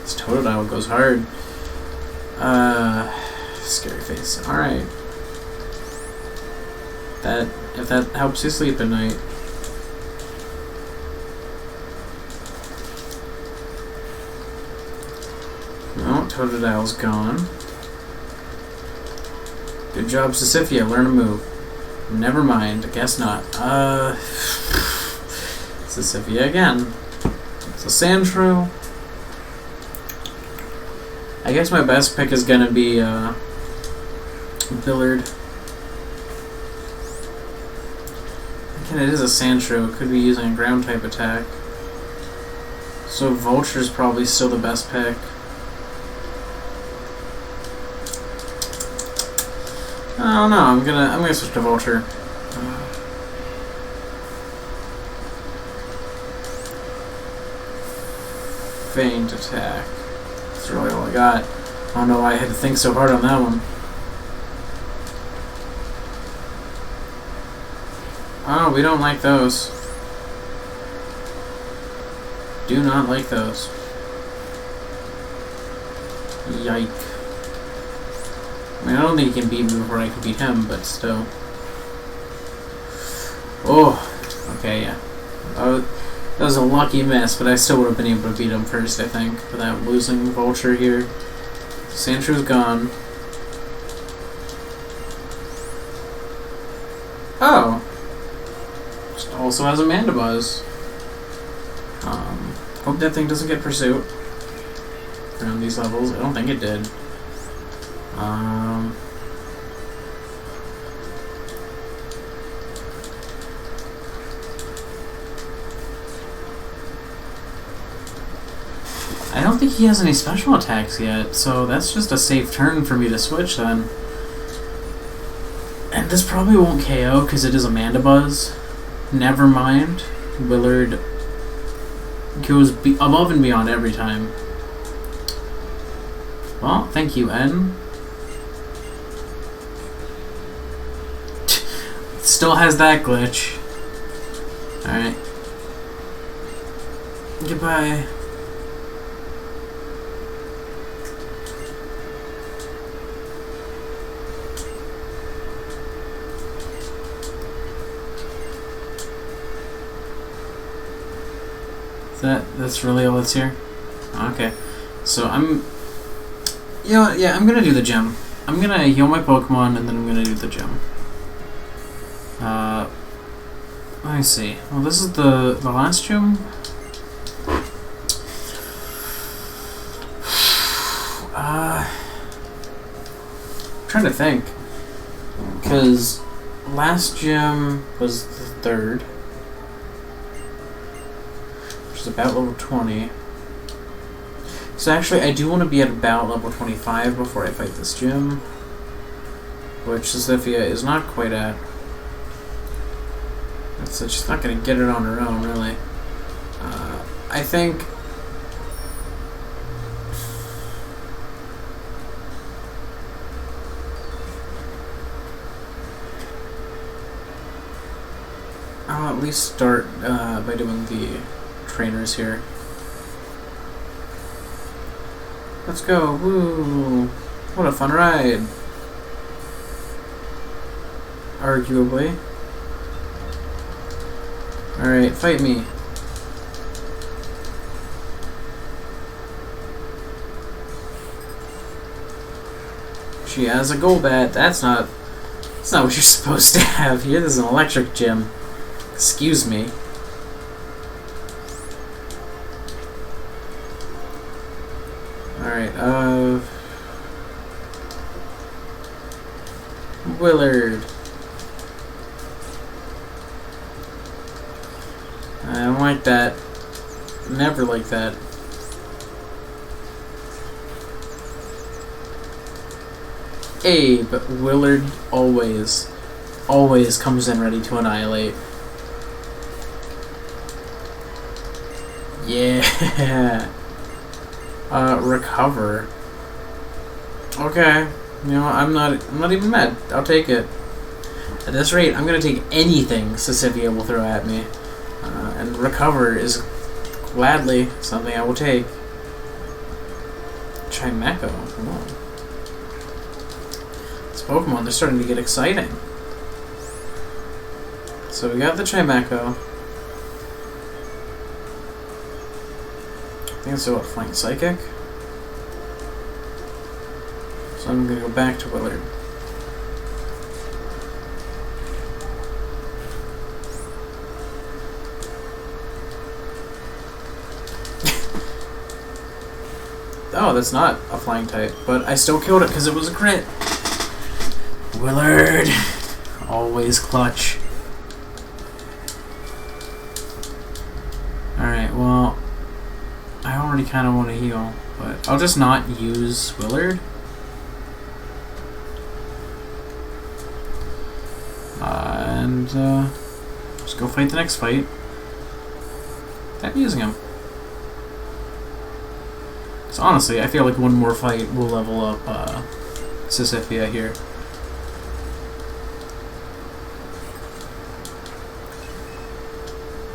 This Totodile goes hard. Scary face. Alright. If that helps you sleep at night. No, Totodile's gone. Good job, Sisyphia. Learn a move. Never mind. Guess not. Sisyphia again. So Sandshrew. I guess my best pick is gonna be Billard. And it is a Sandshrew. It could be using a ground type attack. So Vulture's probably still the best pick. I don't know. I'm gonna switch to Vulture. Feint attack. That's really all I got. I don't know why I had to think so hard on that one. Oh, we don't like those. Do not like those. Yike. I mean, I don't think he can beat me before I can beat him, but still. Oh, okay, yeah. That was a lucky miss, but I still would have been able to beat him first, I think, without losing Vulture here. Sandshrews gone. Oh! Also has a Mandibuzz. Hope that thing doesn't get Pursuit around these levels. I don't think it did. I don't think he has any special attacks yet, so that's just a safe turn for me to switch then. And this probably won't KO because it is a Mandibuzz. Never mind. Willard goes above and beyond every time. Well, thank you, N. Still has that glitch. Alright. Goodbye. That's really all that's here? Okay. So I'm gonna do the gym. I'm gonna heal my Pokemon and then I'm gonna do the gym. Let me see. Well, this is the last gym. I'm trying to think. Because last gym was the 3rd. About level 20. So actually, I do want to be at about level 25 before I fight this gym, which Sisyphia is not quite at. So she's not going to get it on her own, really. I think... I'll at least start by doing the trainers here. Let's go. Woo! What a fun ride. Arguably. Alright, fight me. She has a Golbat. That's not what you're supposed to have here. This is an electric gym. Excuse me. Alright, Willard. I don't like that. Never like that. Abe, Willard always comes in ready to annihilate. Yeah. Recover. Okay. You know, I'm not even mad. I'll take it. At this rate, I'm gonna take anything Sisyphia will throw at me. And recover is gladly something I will take. Chimecho. Oh. This Pokemon, they're starting to get exciting. So we got the Chimecho. I think it's what, Flying Psychic? So I'm gonna go back to Willard. Oh, that's not a flying type, but I still killed it because it was a crit. Willard, always clutch. really kind of want to heal, but I'll just not use Willard. And just go fight the next fight. I'm using him. So honestly, I feel like one more fight will level up Sisyphia here.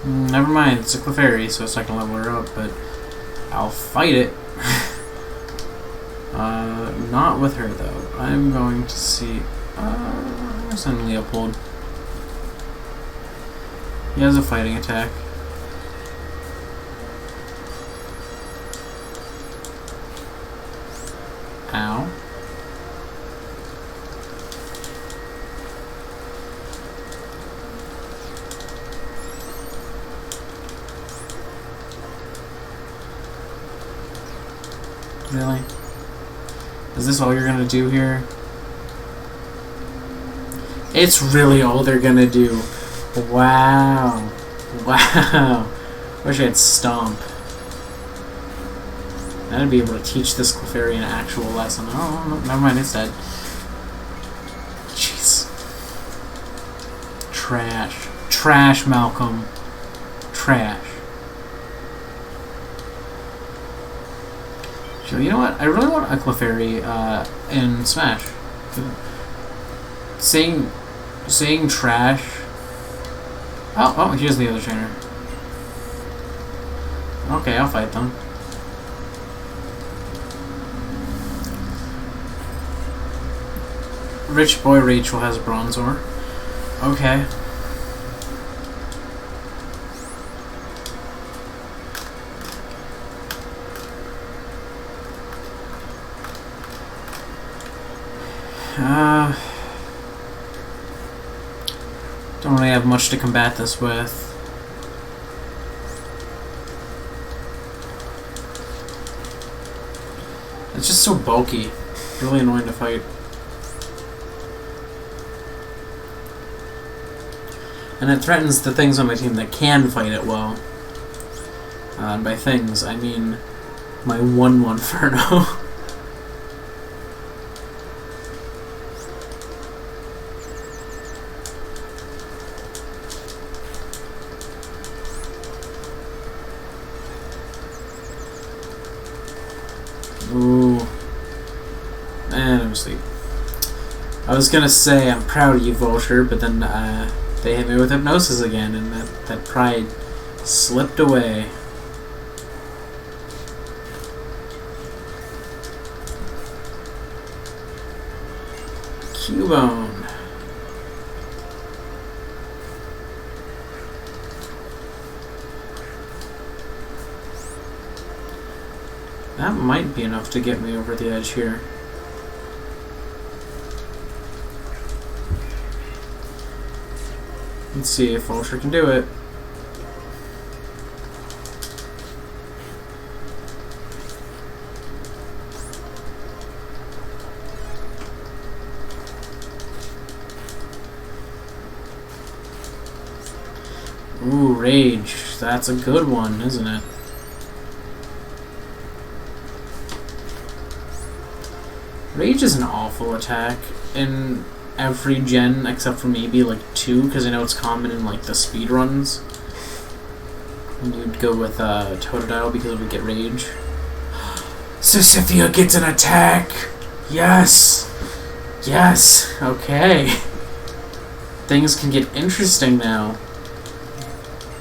Never mind, it's a Clefairy, so it's not gonna level her up, but I'll fight it. Not with her though. I'm going to see. I'll send Leopold. He has a fighting attack. Ow. Really? Is this all you're gonna do here? It's really all they're gonna do. Wow. Wow. Wish I had Stomp. I'd be able to teach this Clefairy an actual lesson. Oh, no, never mind, it's dead. Jeez. Trash. Trash, Malcolm. Trash. So, you know what? I really want a Clefairy in Smash. Saying trash. Oh, here's the other trainer. Okay, I'll fight them. Rich boy Rachel has Bronzor. Okay. Don't really have much to combat this with. It's just so bulky. Really annoying to fight. And it threatens the things on my team that can fight it well. And by things, I mean my 1/1 Furno. Ooh. And I'm asleep. I was gonna say I'm proud of you, Vulture, but then they hit me with Hypnosis again, and that pride slipped away. Cubone. That might be enough to get me over the edge here. Let's see if Vulture can do it. Ooh, Rage. That's a good one, isn't it? Rage is an awful attack in every gen except for maybe like 2, because I know it's common in like the speed runs. And you'd go with Totodile because it would get Rage. Sisyphia gets an attack! Yes! Yes! Okay. Things can get interesting now.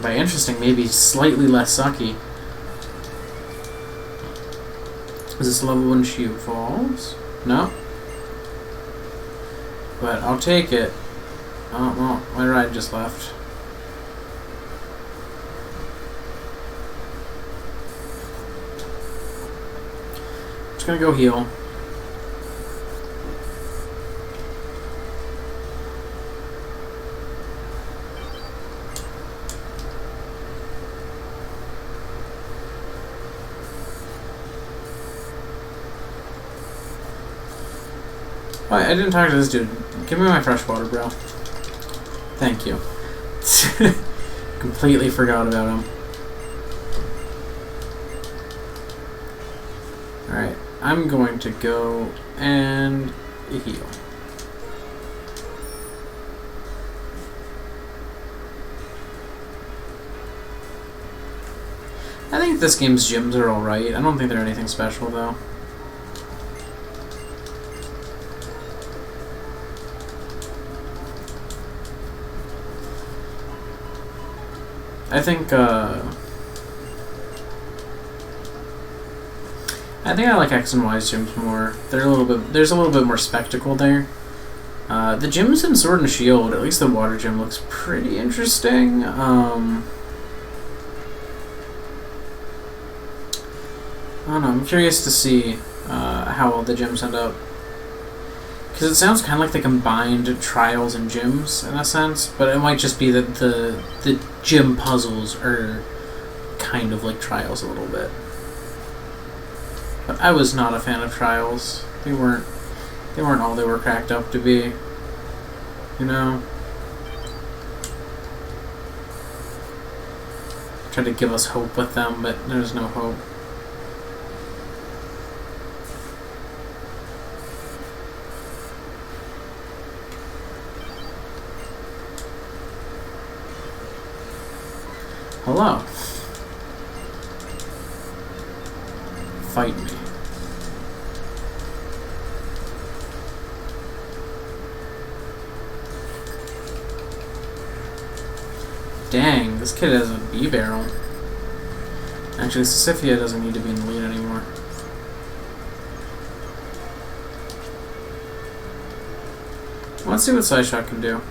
By interesting, maybe slightly less sucky. Is this level when she evolves? No? But I'll take it. Oh, well, my ride just left. Just gonna go heal. Oh, I didn't talk to this dude. Give me my fresh water, bro. Thank you. Completely forgot about him. Alright, I'm going to go and heal. I think this game's gyms are alright. I don't think they're anything special, though. I think I like X and Y's gyms more. They're a little bit. There's a little bit more spectacle there. The gyms in Sword and Shield, at least the water gym, looks pretty interesting. I don't know. I'm curious to see how all the gyms end up. Because it sounds kind of like they combined trials and gyms in a sense, but it might just be that the gym puzzles are kind of like trials a little bit. But I was not a fan of trials. They weren't all they were cracked up to be. You know? Tried to give us hope with them, but there's no hope. Hello. Fight me. Dang, this kid has a B-barrel. Actually, Sisyphia doesn't need to be in the lead anymore. Let's see what Side Shot can do.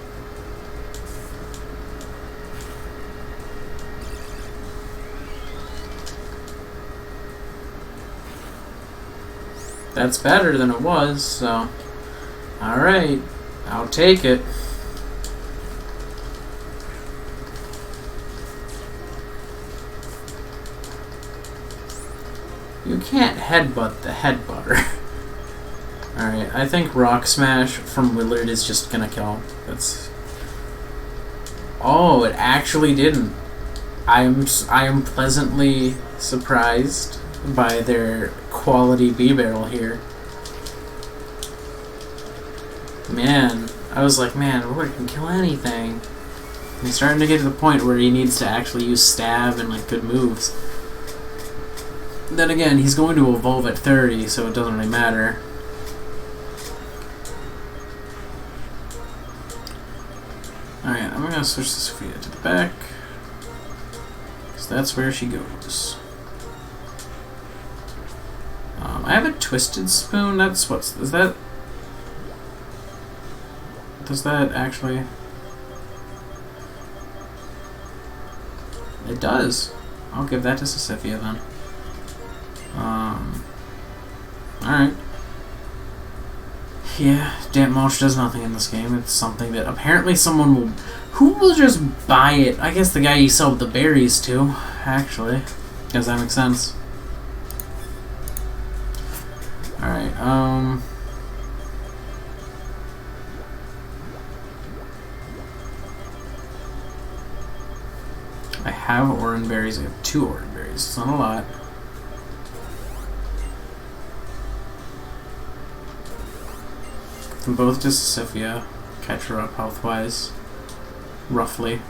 That's better than it was, so... Alright, I'll take it. You can't headbutt the headbutter. Alright, I think Rock Smash from Willard is just gonna kill. That's... Oh, it actually didn't. I am pleasantly surprised by their quality B-barrel here. Man, I was like, man, Willard can kill anything. And he's starting to get to the point where he needs to actually use stab and like good moves. Then again, he's going to evolve at 30, so it doesn't really matter. Alright, I'm gonna switch this Sisyphia to the back. Because that's where she goes. I have a Twisted Spoon. That's what's... Is that... Does that actually... It does. I'll give that to Sisyphia then. Alright. Yeah, Damp Mulch does nothing in this game. It's something that apparently someone will... Who will just buy it? I guess the guy you sold the berries to, actually. Because that makes sense. Alright, I have orange berries. I have 2 orange berries. It's not a lot. Them both to Sisyphia. Catch her up health-wise. Roughly.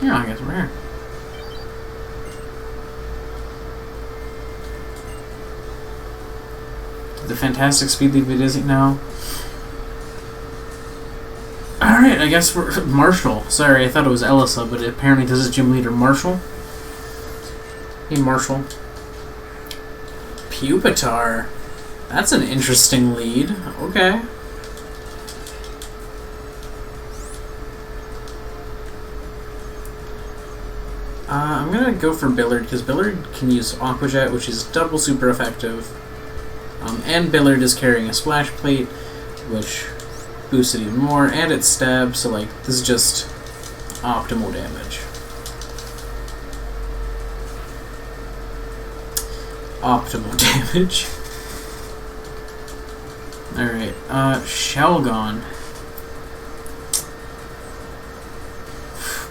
Yeah, I guess we're here. The fantastic speed lead we did now. Alright, I guess we're... Marshall. Sorry, I thought it was Elisa, but apparently this is gym leader Marshall. Hey, Marshall. Pupitar. That's an interesting lead. Okay. I'm gonna go for Billard, because Billard can use Aqua Jet, which is double super effective. And Billard is carrying a Splash Plate, which boosts it even more, and it's Stab, so like, this is just optimal damage. optimal damage. Alright, Shelgon.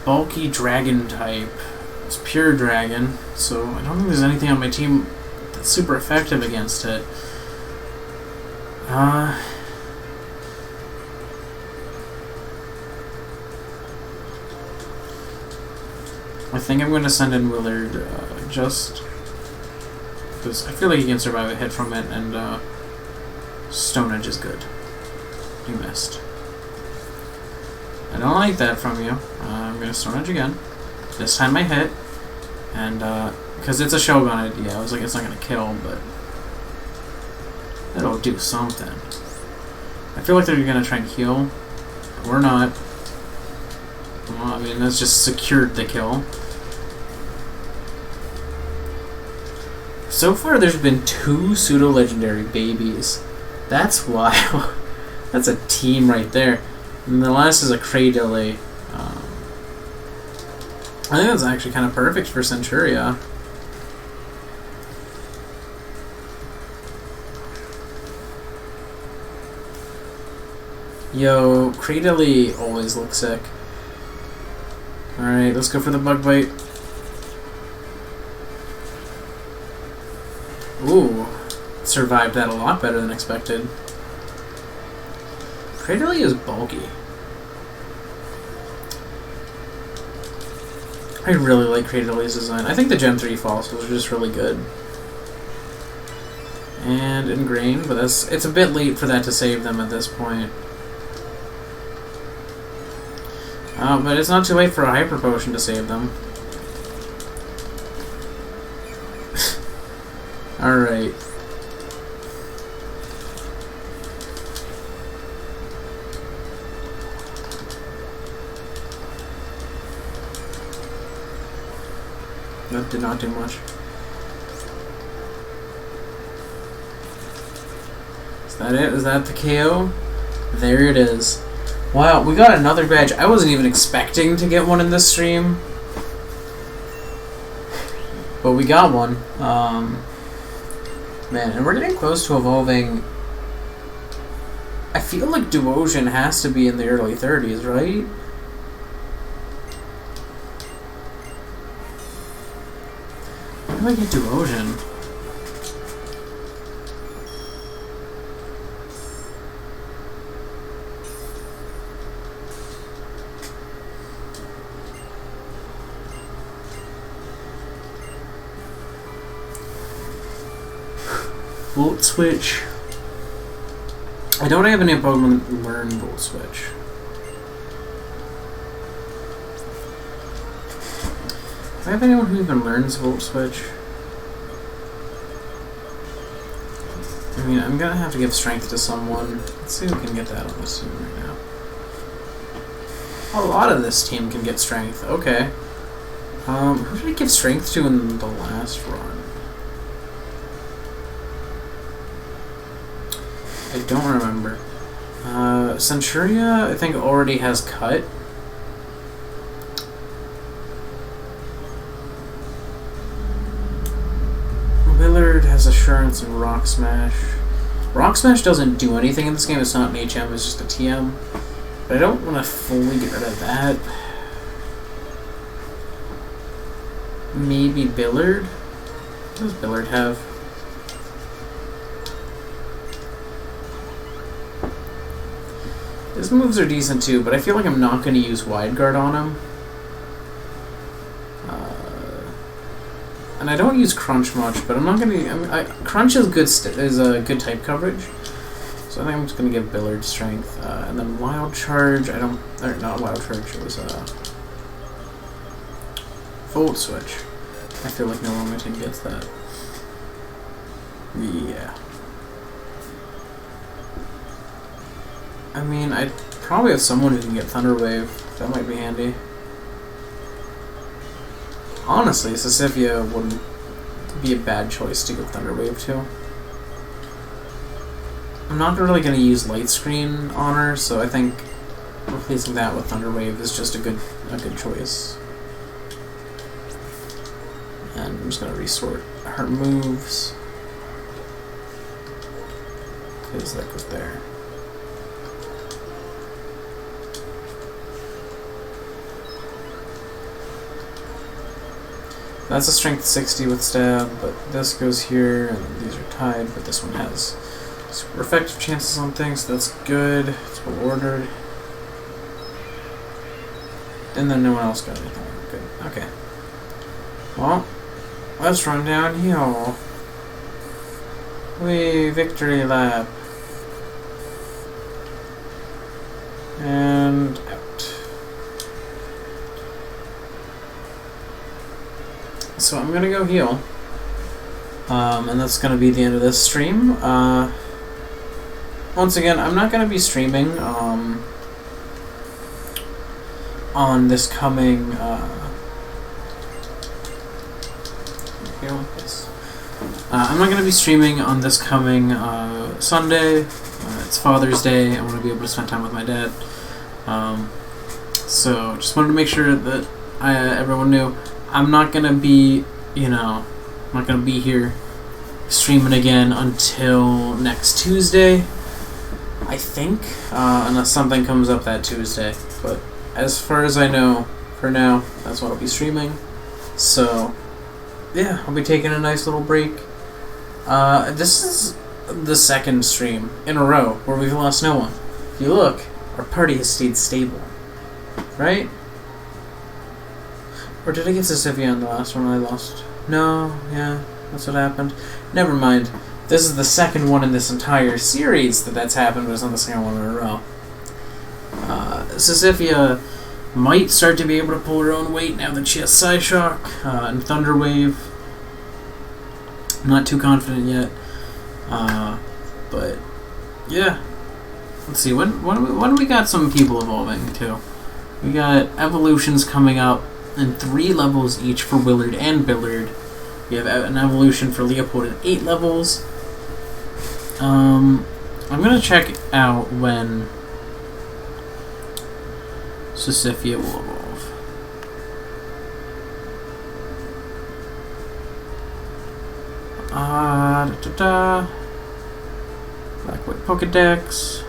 Bulky dragon type. It's pure dragon, so I don't think there's anything on my team that's super effective against it. I think I'm going to send in Willard, just because I feel like he can survive a hit from it, and Stone Edge is good. You missed. I don't like that from you. I'm going to Stone Edge again. This time I hit, and because it's a Shogun idea, I was like, it's not going to kill, but it'll do something. I feel like they're going to try and heal, but we're not. Well, I mean, that's just secured the kill. So far, there's been 2 pseudo-legendary babies. That's wild. That's a team right there. And the last is a Cradily. I think that's actually kind of perfect for Centuria. Yo, Cradily always looks sick. Alright, let's go for the Bug Bite. Ooh, survived that a lot better than expected. Cradily is bulky. I really like Cradyli's design. I think the Gen 3 fossils are just really good. And Ingrained, but it's a bit late for that to save them at this point. But it's not too late for a Hyper Potion to save them. Alright. That did not do much. Is that it? Is that the KO? There it is. Wow, we got another badge. I wasn't even expecting to get one in this stream. But we got one. Man, and we're getting close to evolving. I feel like Duosion has to be in the early 30s, right? How do I get Duosion? Volt Switch. I don't have any Pokemon that learn Volt Switch. Do I have anyone who even learns Volt Switch? I mean, I'm gonna have to give Strength to someone. Let's see who can get that on this team right now. A lot of this team can get Strength. Okay. Who did I give Strength to in the last run? I don't remember. Centuria, I think, already has Cut. Willard has Assurance and Rock Smash. Rock Smash doesn't do anything in this game. It's not an HM, it's just a TM. But I don't want to fully get rid of that. Maybe Billard? What does Billard have? His moves are decent too, but I feel like I'm not going to use Wide Guard on him. And I don't use Crunch much, but I'm not going to. Crunch is a good type coverage, so I think I'm just going to give Billard Strength, and then Wild Charge. I don't, or not Wild Charge. It was Volt Switch. I feel like no one on my team gets that. Yeah. I mean, I probably have someone who can get Thunder Wave. That might be handy. Honestly, Sisyphia wouldn't be a bad choice to give Thunder Wave to. I'm not really going to use Light Screen on her, so I think replacing that with Thunder Wave is just a good choice. And I'm just going to resort. her moves. Because that goes there. That's a strength 60 with stab, but this goes here, and these are tied, but this one has super effective chances on things, so that's good. It's well ordered. And then no one else got anything. Good. Okay. Well, let's run down here. Whee, victory lap. And out. So I'm gonna go heal. And that's gonna be the end of this stream. Once again, I'm not gonna be streaming on this coming I'm not going to be streaming on this coming Sunday. It's Father's Day. I want to be able to spend time with my dad. So just wanted to make sure that everyone knew I'm not going to be, I'm not going to be here streaming again until next Tuesday, I think, unless something comes up that Tuesday. But as far as I know, for now, that's what I'll be streaming. So yeah, I'll be taking a nice little break. This is the second stream in a row where we've lost no one. If you look, our party has stayed stable. Right? Or did I get Sisyphia on the last one I lost? No, yeah, that's what happened. Never mind. This is the second one in this entire series that's happened, but it's not the second one in a row. Sisyphia might start to be able to pull her own weight now that she has Psyshock and Thunder Wave. I'm not too confident yet, but yeah. Let's see. When do we got some people evolving too? We got evolutions coming up in 3 levels each for Willard and Billard. We have an evolution for Leopold at 8 levels. I'm gonna check out when Sisyphia will evolve. Black White Pokedex.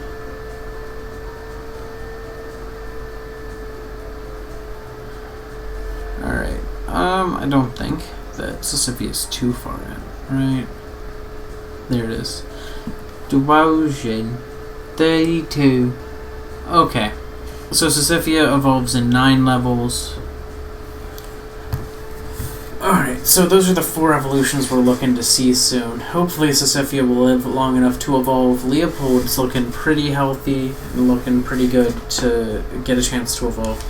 Alright, I don't think that Sisyphia is too far in, right? There it is. 2032. Okay. So Sisyphia evolves in 9 levels. Alright, so those are the 4 evolutions we're looking to see soon. Hopefully Sisyphia will live long enough to evolve. Leopold's looking pretty healthy and looking pretty good to get a chance to evolve.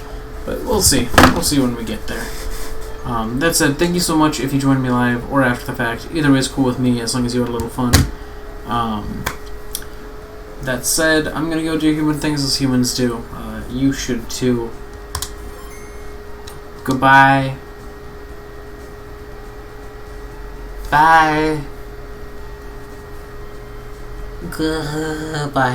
But we'll see. We'll see when we get there. That said, thank you so much if you joined me live or after the fact. Either way is cool with me as long as you had a little fun. That said, I'm gonna go do human things as humans do. You should too. Goodbye. Bye. Goodbye.